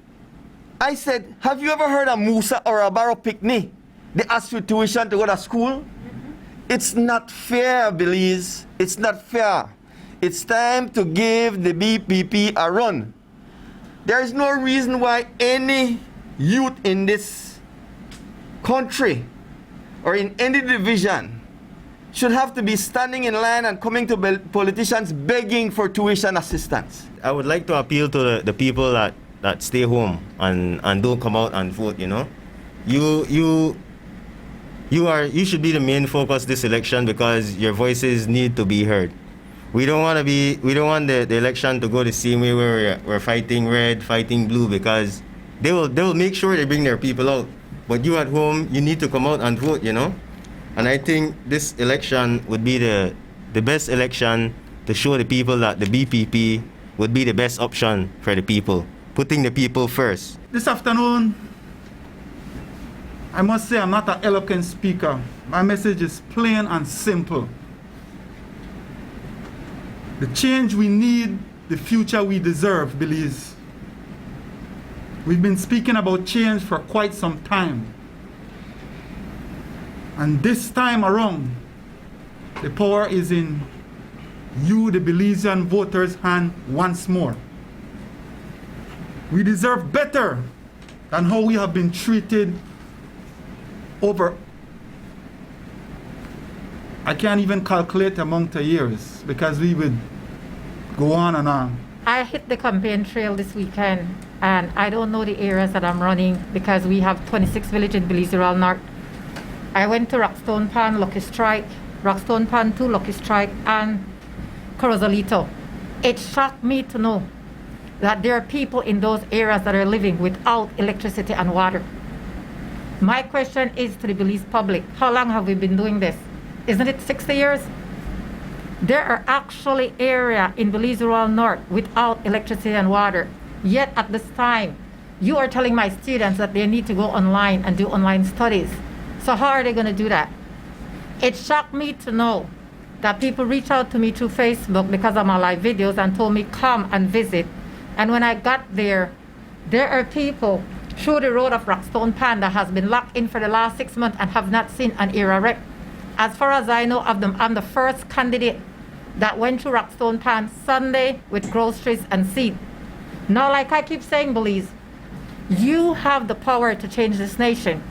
I said, have you ever heard of Musa or a Barrow Picnic? They ask you tuition to go to school? It's not fair, Belize. It's not fair. It's time to give the BPP a run. There is no reason why any youth in this country or in any division should have to be standing in line and coming to politicians begging for tuition assistance. I would like to appeal to the people that stay home and don't come out and vote, you know. You should be the main focus this election because your voices need to be heard. We don't want the election to go the same way where we're fighting red, fighting blue, because they will make sure they bring their people out. But you at home, you need to come out and vote, you know. And I think this election would be the best election to show the people that the BPP would be the best option for the people, putting the people first. This afternoon, I must say I'm not an eloquent speaker. My message is plain and simple. The change we need, the future we deserve, Belize. We've been speaking about change for quite some time. And this time around, the power is in you, the Belizean voters' hand once more. We deserve better than how we have been treated over, I can't even calculate amount of years because we would go on and on. I hit the campaign trail this weekend and I don't know the areas that I'm running because we have 26 villages in Belize Rural North. I went to Rockstone Pan, Lucky Strike, Rockstone Pan 2, Lucky Strike, and Corozalito. It shocked me to know that there are people in those areas that are living without electricity and water. My question is to the Belize public, how long have we been doing this? Isn't it 60 years? There are actually areas in Belize Rural North without electricity and water. Yet at this time, you are telling my students that they need to go online and do online studies. So how are they going to do that? It shocked me to know that people reach out to me through Facebook because of my live videos and told me come and visit. And when I got there are people through the road of Rockstone Pan that has been locked in for the last 6 months and have not seen an era rep. As far as I know of them, I'm the first candidate that went to Rockstone Pan Sunday with groceries and seed. Now, like I keep saying, Belize, you have the power to change this nation.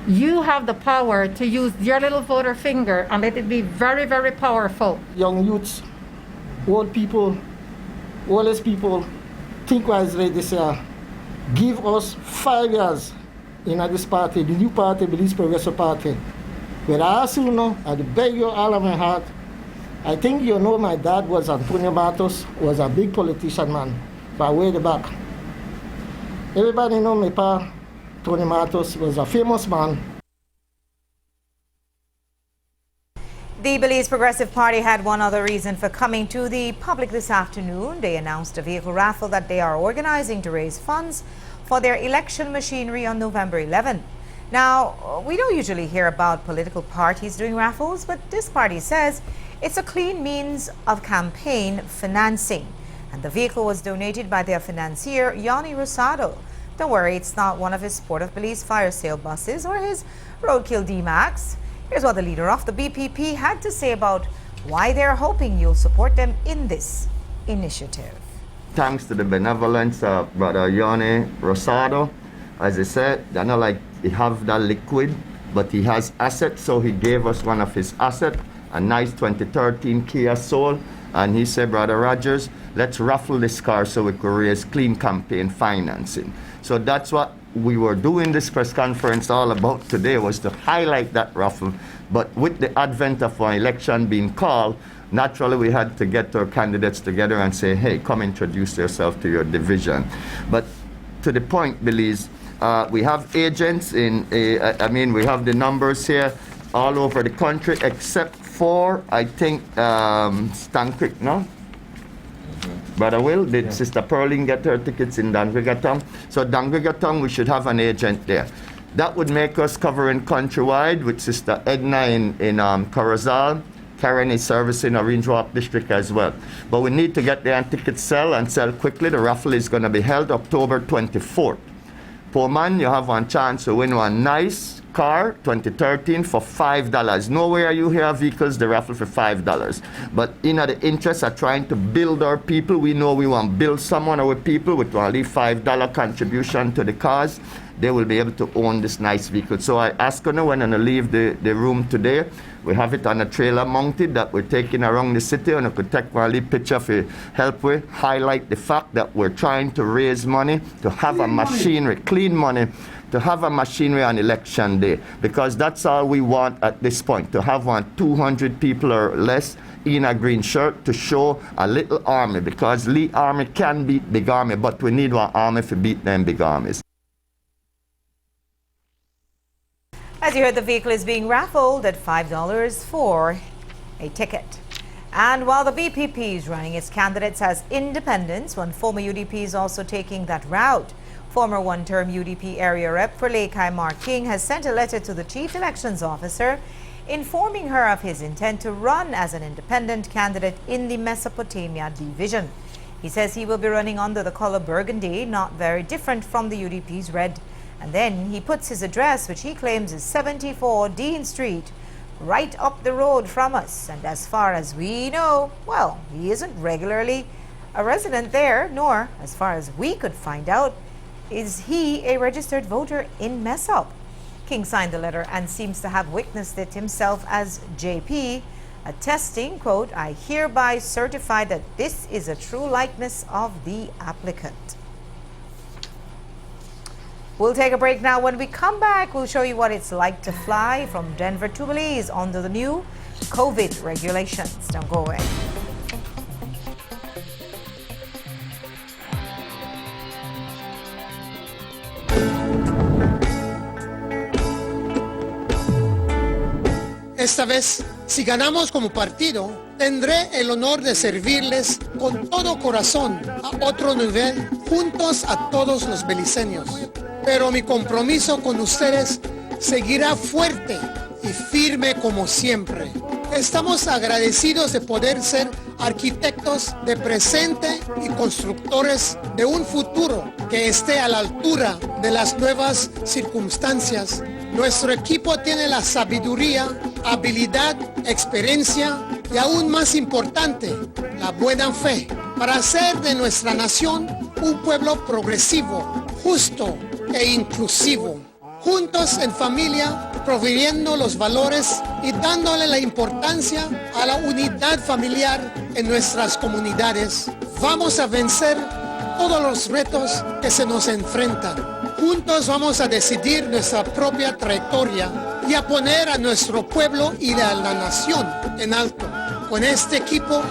You have the power to use your little voter finger and let it be very, very powerful. Young youths, old people, oldest people, think wisely this year. Give us 5 years in this party, the new party, Belize Progressive Party. But I ask you now, I beg you all of my heart, I think you know my dad was Antonio Matos, was a big politician man, but way the back. Everybody know my pa, Tony Matos, was a famous man. The Belize Progressive Party had one other reason for coming to the public this afternoon. They announced a vehicle raffle that they are organizing to raise funds for their election machinery on November 11. Now, we don't usually hear about political parties doing raffles, but this party says it's a clean means of campaign financing. And the vehicle was donated by their financier, Yanni Rosado. Don't worry, it's not one of his Port of Belize fire sale buses or his roadkill D-Max. Here's what the leader of the BPP had to say about why they're hoping you'll support them in this initiative. Thanks to the benevolence of Brother Yanni Rosado. As I said, they're not like they have that liquid but he has assets, so he gave us one of his assets, a nice 2013 Kia Soul, and he said, Brother Rogers, let's raffle this car so we could raise clean campaign financing. So that's what we were doing this press conference all about today, was to highlight that raffle. But with the advent of our election being called, naturally we had to get our candidates together and say, hey, come introduce yourself to your division. But to the point, Belize, we have agents in, we have the numbers here all over the country, except for, I think, Stancrick, no? Brother Will, did Sister Pearline get her tickets in Dangrigatong? So Dangrigatong, we should have an agent there. That would make us covering countrywide with Sister Edna in Corozal. Karen is servicing Orange Walk District as well. But we need to get there and tickets sell and sell quickly. The raffle is going to be held October 24th. Poor man, you have one chance to win one nice car, 2013, for $5. Nowhere you hear vehicles, the raffle for $5. But in the interest of trying to build our people, we know we want to build someone, our people, with only $5 contribution to the cause. They will be able to own this nice vehicle. So I ask her when I leave the room today. We have it on a trailer mounted that we're taking around the city, and I could take one picture to help with highlight the fact that we're trying to raise money to have a machinery, clean money, to have a machinery on election day, because that's all we want at this point, to have 200 people or less in a green shirt to show a little army, because Lee army can beat big army, but we need one army to beat them big armies. As you heard, the vehicle is being raffled at $5 for a ticket. And while the BPP is running its candidates as independents, one former UDP is also taking that route. Former one-term UDP area rep for Lakay, Mark King, has sent a letter to the Chief Elections Officer informing her of his intent to run as an independent candidate in the Mesopotamia division. He says he will be running under the color burgundy, not very different from the UDP's red. And then he puts his address, which he claims is 74 Dean Street, right up the road from us. And as far as we know, well, he isn't regularly a resident there, nor, as far as we could find out, is he a registered voter in Mesop. King signed the letter and seems to have witnessed it himself as JP, attesting, quote, I hereby certify that this is a true likeness of the applicant. We'll take a break now. When we come back, we'll show you what it's like to fly from Denver to Belize under the new COVID regulations. Don't go away. Esta vez, si ganamos como partido, tendré el honor de servirles con todo corazón a otro nivel, juntos a todos los beliceños. Pero mi compromiso con ustedes seguirá fuerte y firme como siempre. Estamos agradecidos de poder ser arquitectos de presente y constructores de un futuro que esté a la altura de las nuevas circunstancias. Nuestro equipo tiene la sabiduría, habilidad, experiencia y aún más importante, la buena fe para hacer de nuestra nación un pueblo progresivo, justo e inclusivo. Juntos en familia, proveyendo los valores y dándole la importancia a la unidad familiar en nuestras comunidades. Vamos a vencer todos los retos que se nos enfrentan. Juntos vamos a decidir nuestra propia trayectoria y a poner a nuestro pueblo y a la nación en alto. Con este equipo.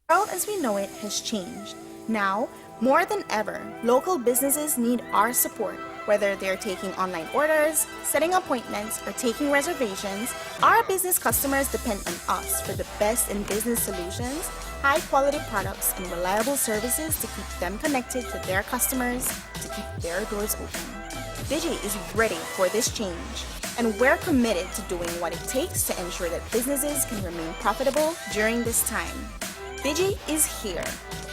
The world as we know it has changed. Now, more than ever, local businesses need our support. Whether they're taking online orders, setting appointments, or taking reservations, our business customers depend on us for the best in business solutions, high-quality products, and reliable services to keep them connected to their customers, to keep their doors open. Digi is ready for this change, and we're committed to doing what it takes to ensure that businesses can remain profitable during this time. Digi is here,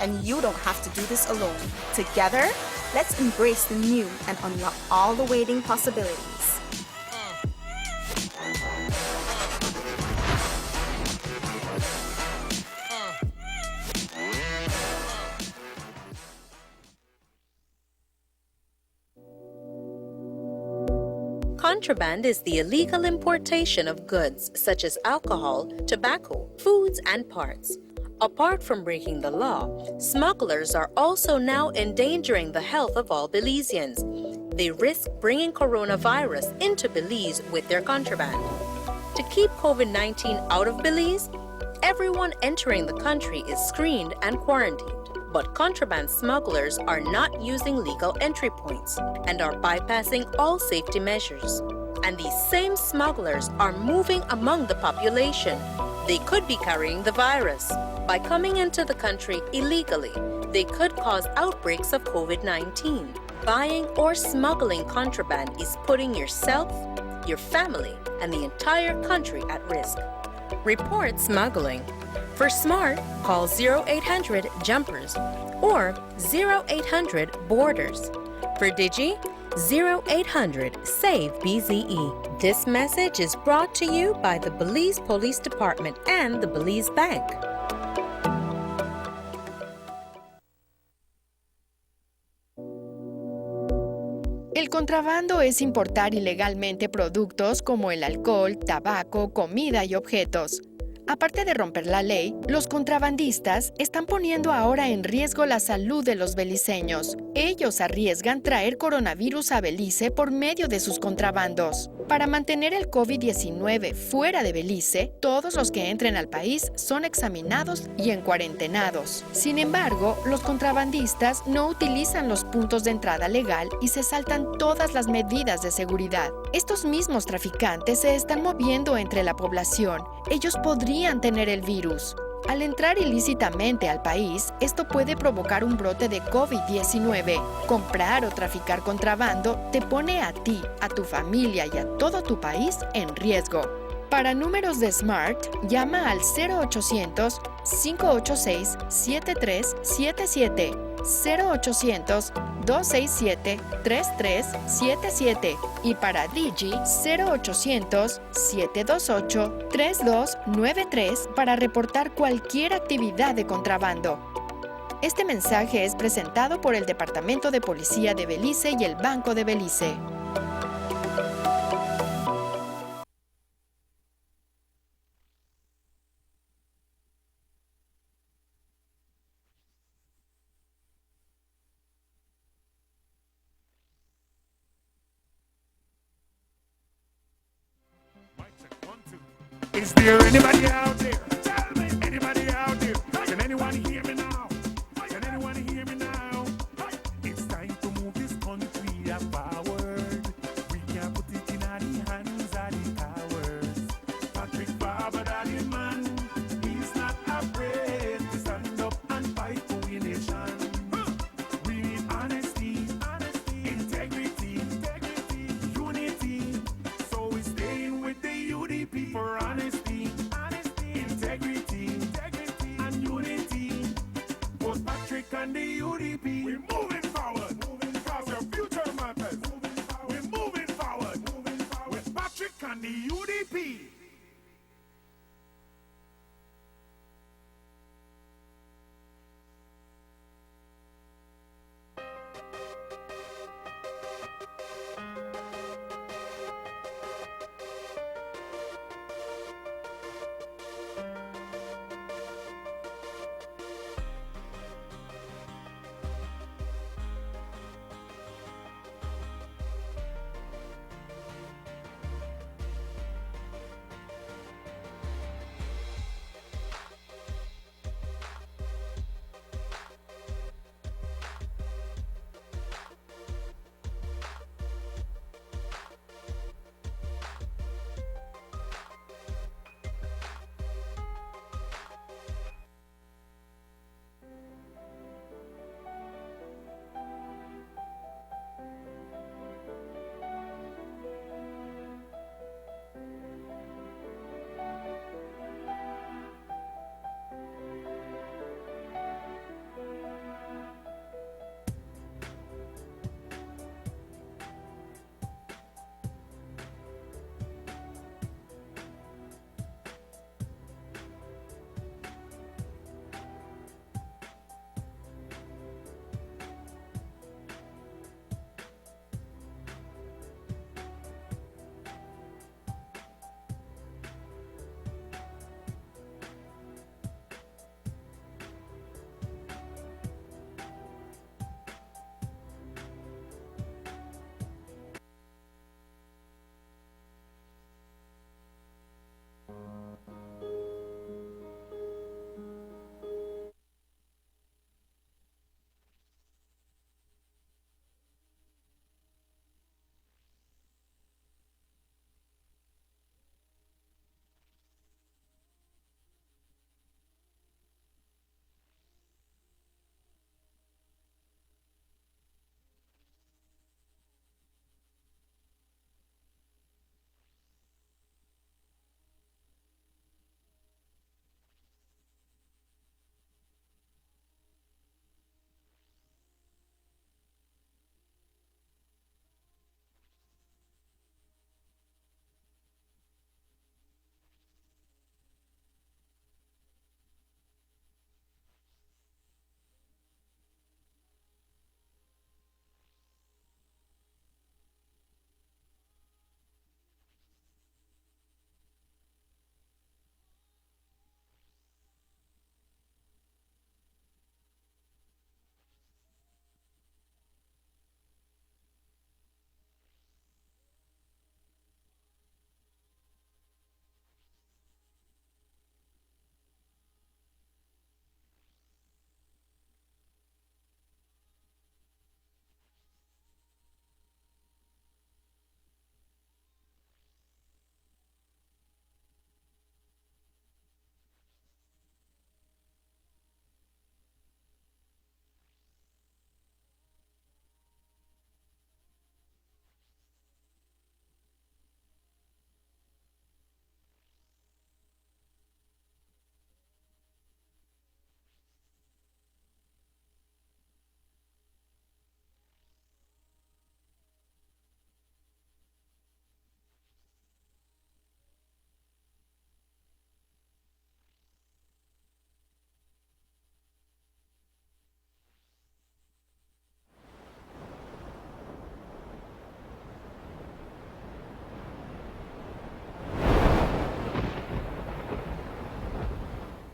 and you don't have to do this alone. Together, let's embrace the new and unlock all the waiting possibilities. Contraband is the illegal importation of goods such as alcohol, tobacco, foods, and parts. Apart from breaking the law, smugglers are also now endangering the health of all Belizeans. They risk bringing coronavirus into Belize with their contraband. To keep COVID-19 out of Belize, everyone entering the country is screened and quarantined. But contraband smugglers are not using legal entry points and are bypassing all safety measures. And these same smugglers are moving among the population. They could be carrying the virus. By coming into the country illegally, they could cause outbreaks of COVID-19. Buying or smuggling contraband is putting yourself, your family, and the entire country at risk. Report smuggling. For SMART, call 0800 JUMPERS or 0800 BORDERS. For Digi, 0800 SAVE BZE. This message is brought to you by the Belize Police Department and the Belize Bank. El contrabando es importar ilegalmente productos como el alcohol, tabaco, comida y objetos. Aparte de romper la ley, los contrabandistas están poniendo ahora en riesgo la salud de los beliceños. Ellos arriesgan traer coronavirus a Belice por medio de sus contrabandos. Para mantener el COVID-19 fuera de Belice, todos los que entren al país son examinados y encuarentenados. Sin embargo, los contrabandistas no utilizan los puntos de entrada legal y se saltan todas las medidas de seguridad. Estos mismos traficantes se están moviendo entre la población. Ellos podrían tener el virus. Al entrar ilícitamente al país, esto puede provocar un brote de COVID-19. Comprar o traficar contrabando te pone a ti, a tu familia y a todo tu país en riesgo. Para números de SMART, llama al 0800-586-7377, 0800-267-3377 y para Digi 0800-728-3293 para reportar cualquier actividad de contrabando. Este mensaje es presentado por el Departamento de Policía de Belice y el Banco de Belice. Is there anybody out there? Tell me, anybody out there? Can anyone hear me now? Can anyone hear me now? It's time to move this country forward. We can't put it in the hands of the cowards. Patrick Barber, daddy man, he's not afraid to stand up and fight for the nation. We need honesty, integrity, unity. So we're staying with the UDP for honesty, integrity.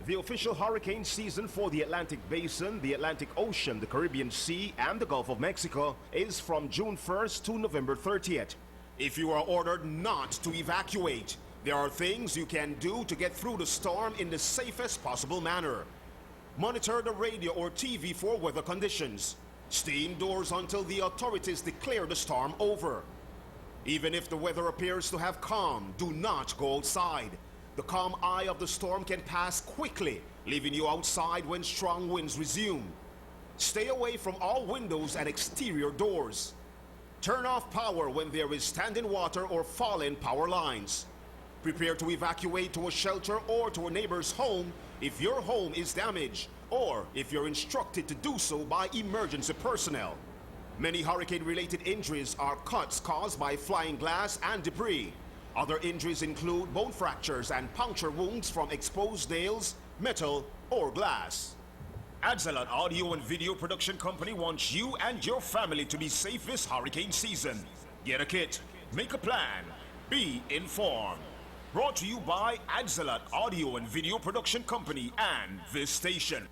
The official hurricane season for the Atlantic Basin, the Atlantic Ocean, the Caribbean Sea, and the Gulf of Mexico is from June 1st to November 30th. If you are ordered not to evacuate, there are things you can do to get through the storm in the safest possible manner. Monitor the radio or TV for weather conditions. Stay indoors until the authorities declare the storm over. Even if the weather appears to have calmed, do not go outside. The calm eye of the storm can pass quickly, leaving you outside when strong winds resume. Stay away from all windows and exterior doors. Turn off power when there is standing water or fallen power lines. Prepare to evacuate to a shelter or to a neighbor's home if your home is damaged, or if you're instructed to do so by emergency personnel. Many hurricane-related injuries are cuts caused by flying glass and debris. Other injuries include bone fractures and puncture wounds from exposed nails, metal, or glass. Adzalot Audio and Video Production Company wants you and your family to be safe this hurricane season. Get a kit, make a plan, be informed. Brought to you by Adzalot Audio and Video Production Company and this station.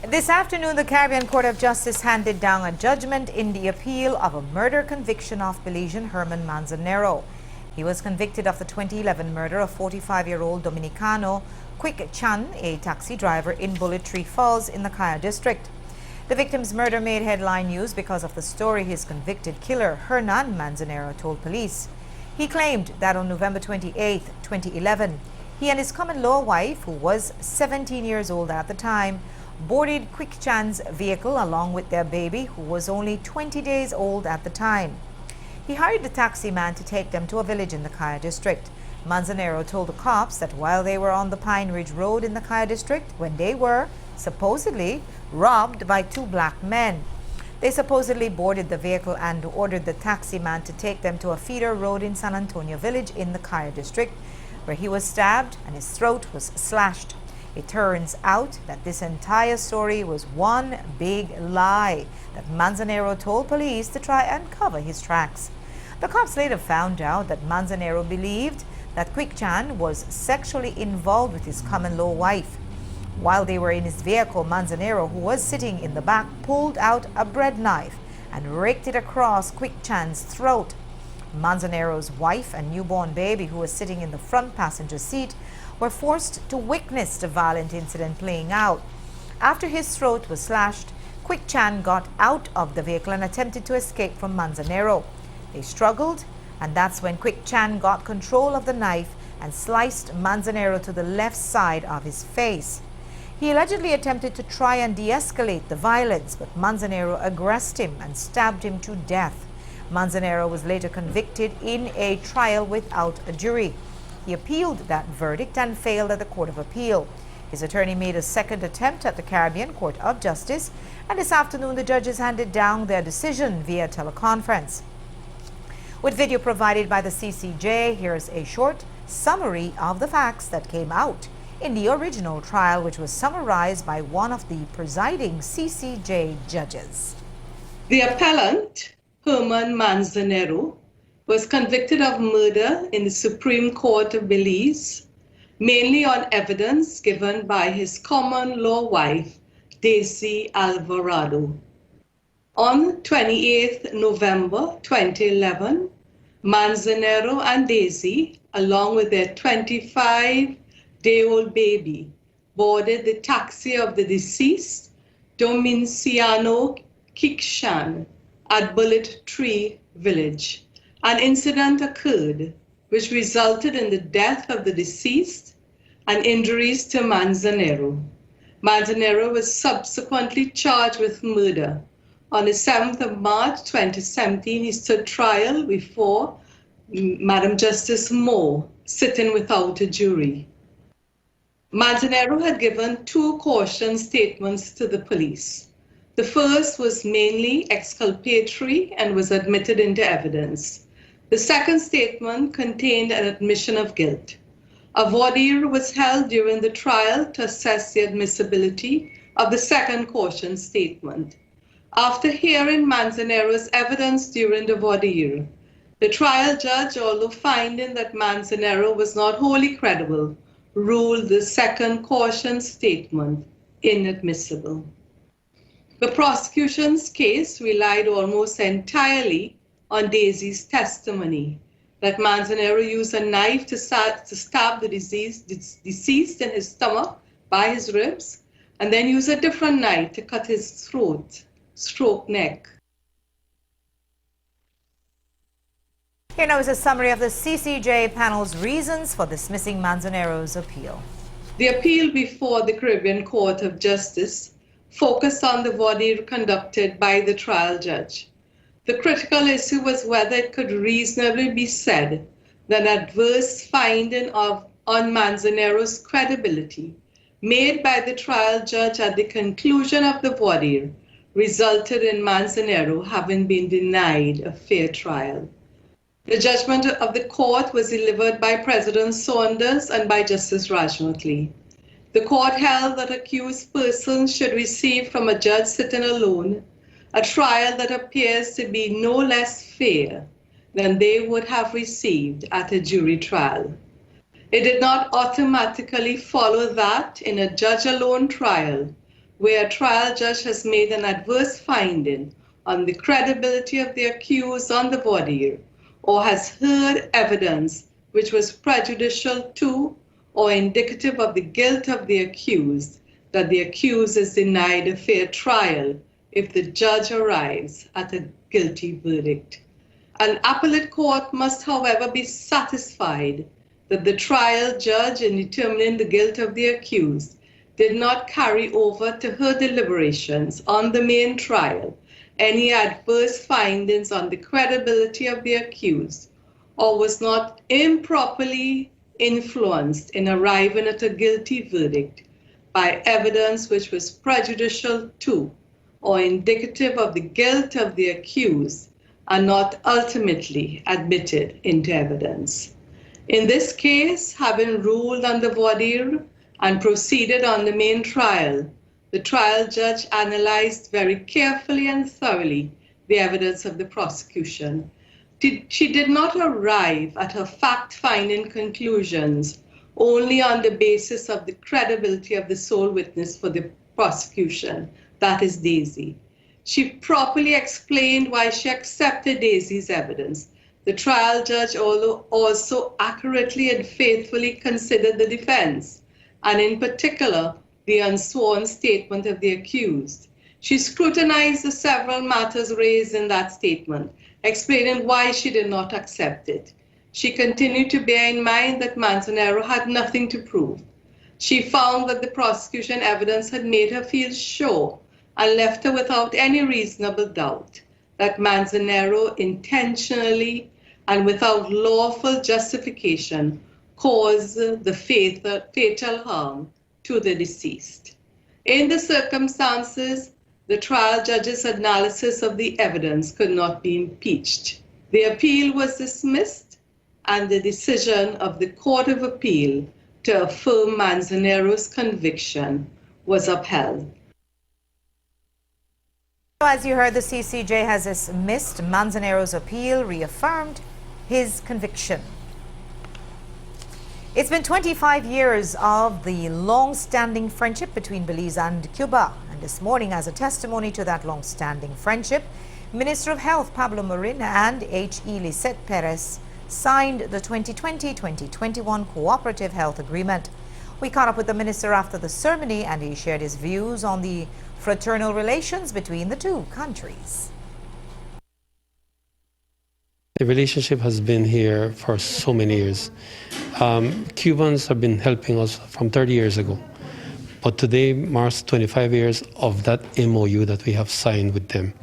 This afternoon, the Caribbean Court of Justice handed down a judgment in the appeal of a murder conviction of Belizean Herman Manzanero. He was convicted of the 2011 murder of 45-year-old Dominicano Quick Chan, a taxi driver in Bullet Tree Falls in the Kaya district. The victim's murder made headline news because of the story his convicted killer, Hernan Manzanero, told police. He claimed that on November 28, 2011, he and his common-law wife, who was 17 years old at the time, boarded Quick Chan's vehicle along with their baby, who was only 20 days old at the time. He hired the taxi man to take them to a village in the Kaya district. Manzanero told the cops that while they were on the Pine Ridge Road in the Kaya district, when they were, supposedly, robbed by two black men. They supposedly boarded the vehicle and ordered the taxi man to take them to a feeder road in San Antonio Village in the Kaya district, where he was stabbed and his throat was slashed. It turns out that this entire story was one big lie that Manzanero told police to try and cover his tracks. The cops later found out that Manzanero believed that Quick Chan was sexually involved with his common-law wife. While they were in his vehicle, Manzanero, who was sitting in the back, pulled out a bread knife and raked it across Quick Chan's throat. Manzanero's wife and newborn baby, who was sitting in the front passenger seat, were forced to witness the violent incident playing out. After his throat was slashed, Quick Chan got out of the vehicle and attempted to escape from Manzanero. They struggled, and that's when Quick Chan got control of the knife and sliced Manzanero to the left side of his face. He allegedly attempted to try and de-escalate the violence, but Manzanero aggressed him and stabbed him to death. Manzanero was later convicted in a trial without a jury. He appealed that verdict and failed at the Court of Appeal. His attorney made a second attempt at the Caribbean Court of Justice, and this afternoon the judges handed down their decision via teleconference. With video provided by the CCJ, here's a short summary of the facts that came out in the original trial, which was summarized by one of the presiding CCJ judges. The appellant, Herman Manzanero, was convicted of murder in the Supreme Court of Belize, mainly on evidence given by his common-law wife, Daisy Alvarado. On 28 November 2011, Manzanero and Daisy, along with their 25-day-old baby, boarded the taxi of the deceased, Dominicano Kikshan, at Bullet Tree Village. An incident occurred which resulted in the death of the deceased and injuries to Manzanero. Manzanero was subsequently charged with murder. On the 7th of March 2017, he stood trial before Madam Justice Moore, sitting without a jury. Manzanero had given two caution statements to the police. The first was mainly exculpatory and was admitted into evidence. The second statement contained an admission of guilt. A voir dire was held during the trial to assess the admissibility of the second caution statement. After hearing Manzanero's evidence during the voir dire, the trial judge, although finding that Manzanero was not wholly credible, ruled the second caution statement inadmissible. The prosecution's case relied almost entirely on Daisy's testimony that Manzanero used a knife to stab the deceased in his stomach by his ribs, and then used a different knife to cut his throat, stroke neck. Here now is a summary of the CCJ panel's reasons for dismissing Manzanero's appeal. The appeal before the Caribbean Court of Justice focused on the voir dire conducted by the trial judge. The critical issue was whether it could reasonably be said that adverse finding on Manzanero's credibility made by the trial judge at the conclusion of the voir dire resulted in Manzanero having been denied a fair trial. The judgment of the court was delivered by President Saunders and by Justice Rajmotley. The court held that accused persons should receive from a judge sitting alone a trial that appears to be no less fair than they would have received at a jury trial. It did not automatically follow that in a judge-alone trial, where a trial judge has made an adverse finding on the credibility of the accused on the voir dire, or has heard evidence which was prejudicial to or indicative of the guilt of the accused, that the accused is denied a fair trial if the judge arrives at a guilty verdict. An appellate court must, however, be satisfied that the trial judge, in determining the guilt of the accused, did not carry over to her deliberations on the main trial any adverse findings on the credibility of the accused, or was not improperly influenced in arriving at a guilty verdict by evidence which was prejudicial to or indicative of the guilt of the accused and not ultimately admitted into evidence. In this case, having ruled on the voir dire and proceeded on the main trial, the trial judge analyzed very carefully and thoroughly the evidence of the prosecution. She did not arrive at her fact-finding conclusions only on the basis of the credibility of the sole witness for the prosecution, that is Daisy. She properly explained why she accepted Daisy's evidence. The trial judge also accurately and faithfully considered the defense, and in particular, the unsworn statement of the accused. She scrutinized the several matters raised in that statement, explaining why she did not accept it. She continued to bear in mind that Manzanero had nothing to prove. She found that the prosecution evidence had made her feel sure and left her without any reasonable doubt that Manzanero intentionally and without lawful justification caused the fatal harm to the deceased. In the circumstances, the trial judge's analysis of the evidence could not be impeached. The appeal was dismissed, and the decision of the Court of Appeal to affirm Manzanero's conviction was upheld. As you heard, the CCJ has dismissed Manzanero's appeal, reaffirmed his conviction. It's been 25 years of the long-standing friendship between Belize and Cuba. And this morning, as a testimony to that long-standing friendship, Minister of Health Pablo Marin and H.E. Lisette Perez signed the 2020-2021 Cooperative Health Agreement. We caught up with the minister after the ceremony, and he shared his views on the fraternal relations between the two countries. The relationship has been here for so many years. Cubans have been helping us from 30 years ago. But today marks 25 years of that MOU that we have signed with them.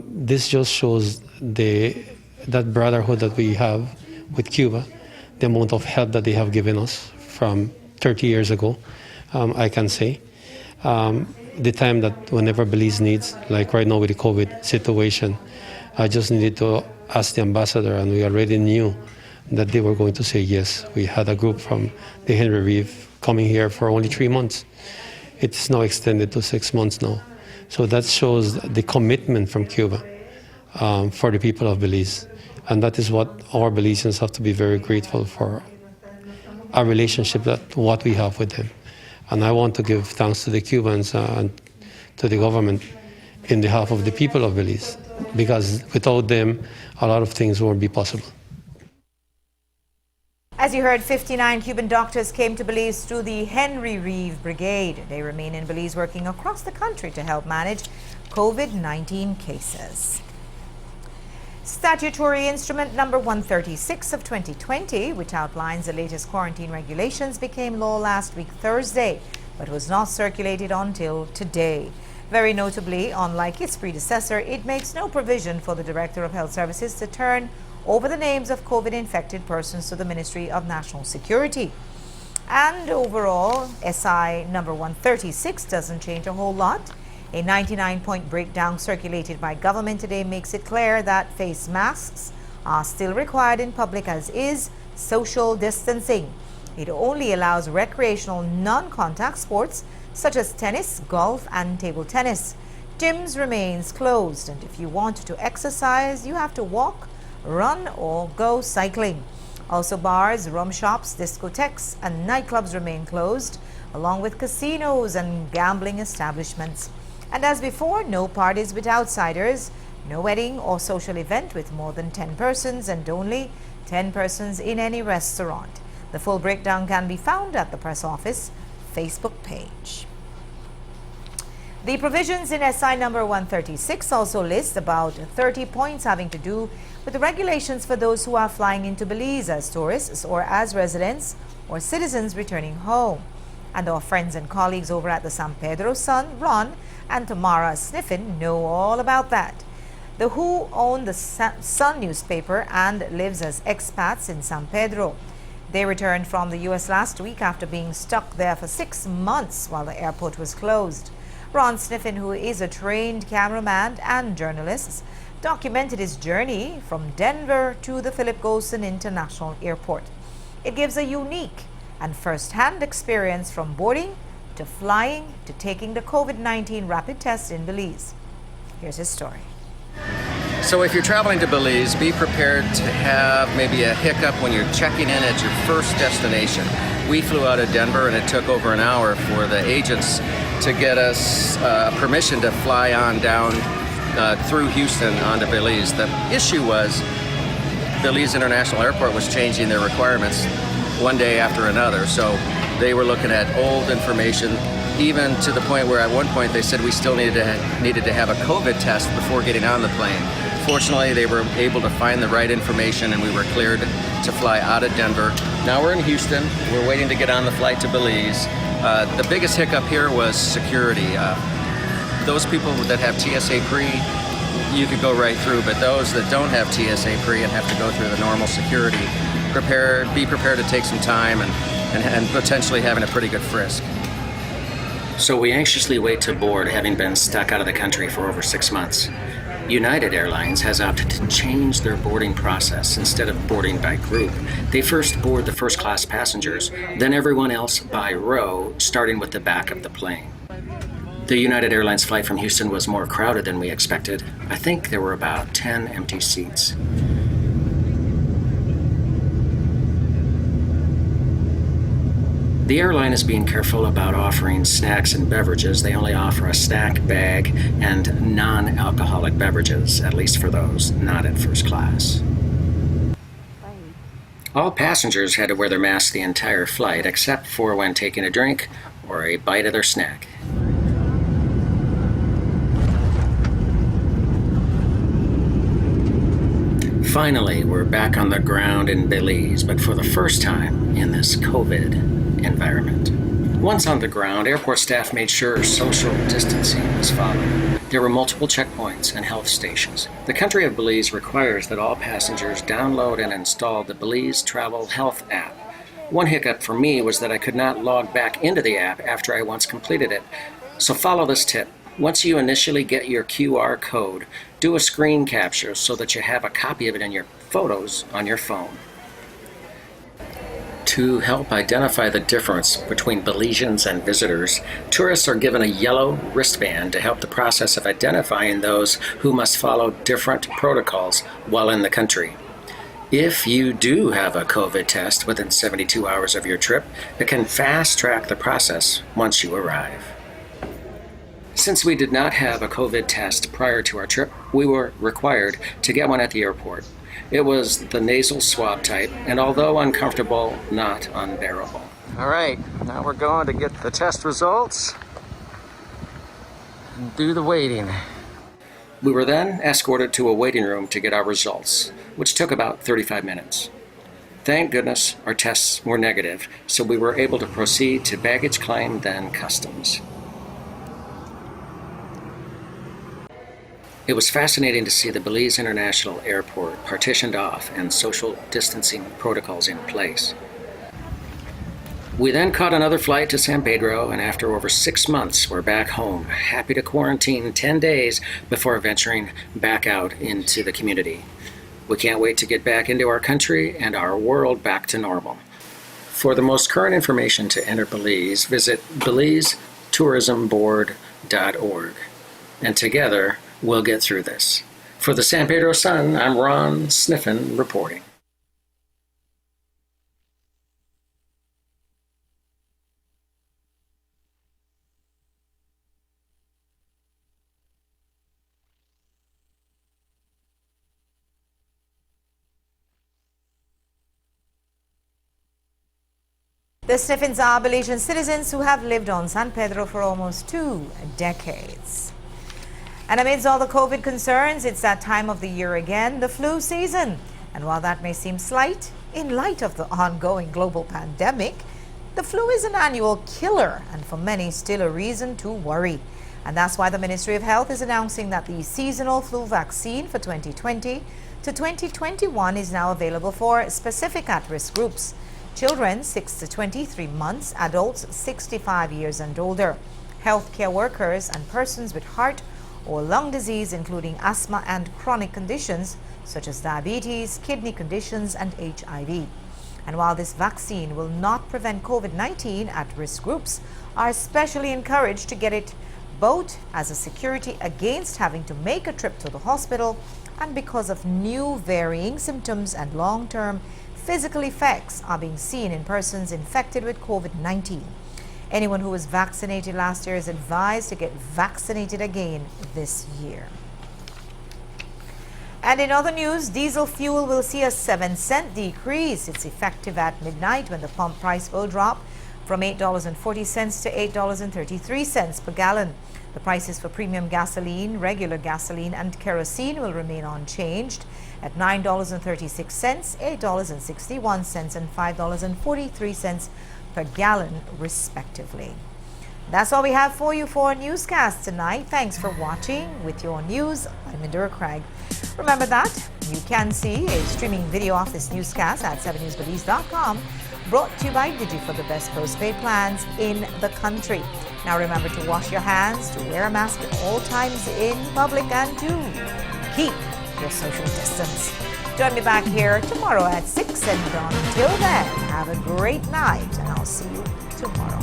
This just shows that brotherhood that we have with Cuba, the amount of help that they have given us from 30 years ago, I can say. The time that whenever Belize needs, like right now with the COVID situation, I just needed to ask the ambassador, and we already knew that they were going to say yes. We had a group from the Henry Reeve coming here for only 3 months. It's now extended to 6 months now. So that shows the commitment from Cuba for the people of Belize. And that is what our Belizeans have to be very grateful for, our relationship, that what we have with them. And I want to give thanks to the Cubans and to the government in behalf of the people of Belize, because without them, a lot of things won't be possible. As you heard, 59 Cuban doctors came to Belize through the Henry Reeve Brigade. They remain in Belize working across the country to help manage COVID-19 cases. Statutory Instrument Number 136 of 2020, which outlines the latest quarantine regulations, became law last week Thursday, but was not circulated until today. Very notably, unlike its predecessor, it makes no provision for the Director of Health Services to turn over the names of COVID-infected persons to the Ministry of National Security. And overall, SI number 136 doesn't change a whole lot. A 99-point breakdown circulated by government today makes it clear that face masks are still required in public, as is social distancing. It only allows recreational non-contact sports such as tennis, golf, and table tennis. Gyms remains closed, and if you want to exercise, you have to walk, run, or go cycling. Also, bars, rum shops, discotheques, and nightclubs remain closed, along with casinos and gambling establishments. And as before, no parties with outsiders, no wedding or social event with more than 10 persons, and only 10 persons in any restaurant. The full breakdown can be found at the press office Facebook page. The provisions in SI number 136 also list about 30 points having to do with the regulations for those who are flying into Belize as tourists or as residents or citizens returning home. And our friends and colleagues over at the San Pedro Sun, Ron and Tamara Sniffen, know all about that. The WHO own the Sun newspaper and lives as expats in San Pedro. They returned from the U.S. last week after being stuck there for 6 months while the airport was closed. Ron Sniffen, who is a trained cameraman and journalist, documented his journey from Denver to the Philip Golson International Airport. It gives a unique and first-hand experience from boarding to flying to taking the COVID-19 rapid test in Belize. Here's his story. So if you're traveling to Belize, be prepared to have maybe a hiccup when you're checking in at your first destination. We flew out of Denver and it took over an hour for the agents to get us permission to fly on down through Houston onto Belize. The issue was Belize International Airport was changing their requirements one day after another. So they were looking at old information, even to the point where at one point they said we still needed to have a COVID test before getting on the plane. Fortunately, they were able to find the right information and we were cleared to fly out of Denver. Now we're in Houston. We're waiting to get on the flight to Belize. The biggest hiccup here was security. Those people that have TSA pre, you could go right through, but those that don't have TSA pre and have to go through the normal security, be prepared to take some time and potentially having a pretty good frisk. So we anxiously wait to board, having been stuck out of the country for over 6 months. United Airlines has opted to change their boarding process. Instead of boarding by group, they first board the first-class passengers, then everyone else by row, starting with the back of the plane. The United Airlines flight from Houston was more crowded than we expected. I think there were about 10 empty seats. The airline is being careful about offering snacks and beverages. They only offer a snack bag and non-alcoholic beverages, at least for those not in first class. All passengers had to wear their masks the entire flight, except for when taking a drink or a bite of their snack. Finally, we're back on the ground in Belize, but for the first time in this COVID environment. Once on the ground, airport staff made sure social distancing was followed. There were multiple checkpoints and health stations. The country of Belize requires that all passengers download and install the Belize Travel Health app. One hiccup for me was that I could not log back into the app after I once completed it. So follow this tip. Once you initially get your QR code, do a screen capture so that you have a copy of it in your photos on your phone. To help identify the difference between Belizeans and visitors, tourists are given a yellow wristband to help the process of identifying those who must follow different protocols while in the country. If you do have a COVID test within 72 hours of your trip, it can fast-track the process once you arrive. Since we did not have a COVID test prior to our trip, we were required to get one at the airport. It was the nasal swab type, and although uncomfortable, not unbearable. All right, now we're going to get the test results and do the waiting. We were then escorted to a waiting room to get our results, which took about 35 minutes. Thank goodness our tests were negative, so we were able to proceed to baggage claim, then customs. It was fascinating to see the Belize International Airport partitioned off and social distancing protocols in place. We then caught another flight to San Pedro, and after over 6 months, we're back home, happy to quarantine 10 days before venturing back out into the community. We can't wait to get back into our country and our world back to normal. For the most current information to enter Belize, visit BelizeTourismBoard.org. And together, we'll get through this. For the San Pedro Sun, I'm Ron Sniffen reporting. The Sniffens are Belizean citizens who have lived on San Pedro for almost 2 decades. And amidst all the COVID concerns, it's that time of the year again, the flu season. And while that may seem slight, in light of the ongoing global pandemic, the flu is an annual killer and for many still a reason to worry. And that's why the Ministry of Health is announcing that the seasonal flu vaccine for 2020 to 2021 is now available for specific at-risk groups. Children 6 to 23 months, adults 65 years and older, healthcare workers and persons with heart or lung disease, including asthma and chronic conditions such as diabetes, kidney conditions, and HIV. And while this vaccine will not prevent COVID-19, at-risk groups are especially encouraged to get it both as a security against having to make a trip to the hospital and because of new varying symptoms and long-term physical effects are being seen in persons infected with COVID-19. Anyone who was vaccinated last year is advised to get vaccinated again this year. And in other news, diesel fuel will see a 7-cent decrease. It's effective at midnight when the pump price will drop from $8.40 to $8.33 per gallon. The prices for premium gasoline, regular gasoline, and kerosene will remain unchanged at $9.36, $8.61, and $5.43 per gallon, respectively. That's all we have for you for a newscast tonight. Thanks for watching. With your news, I'm Indira Craig. Remember that you can see a streaming video of this newscast at 7newsbelize.com, brought to you by Digi for the best postpaid plans in the country. Now remember to wash your hands, to wear a mask at all times in public, and to keep your social distance. Join me back here tomorrow at 6, and until then, have a great night, and I'll see you tomorrow.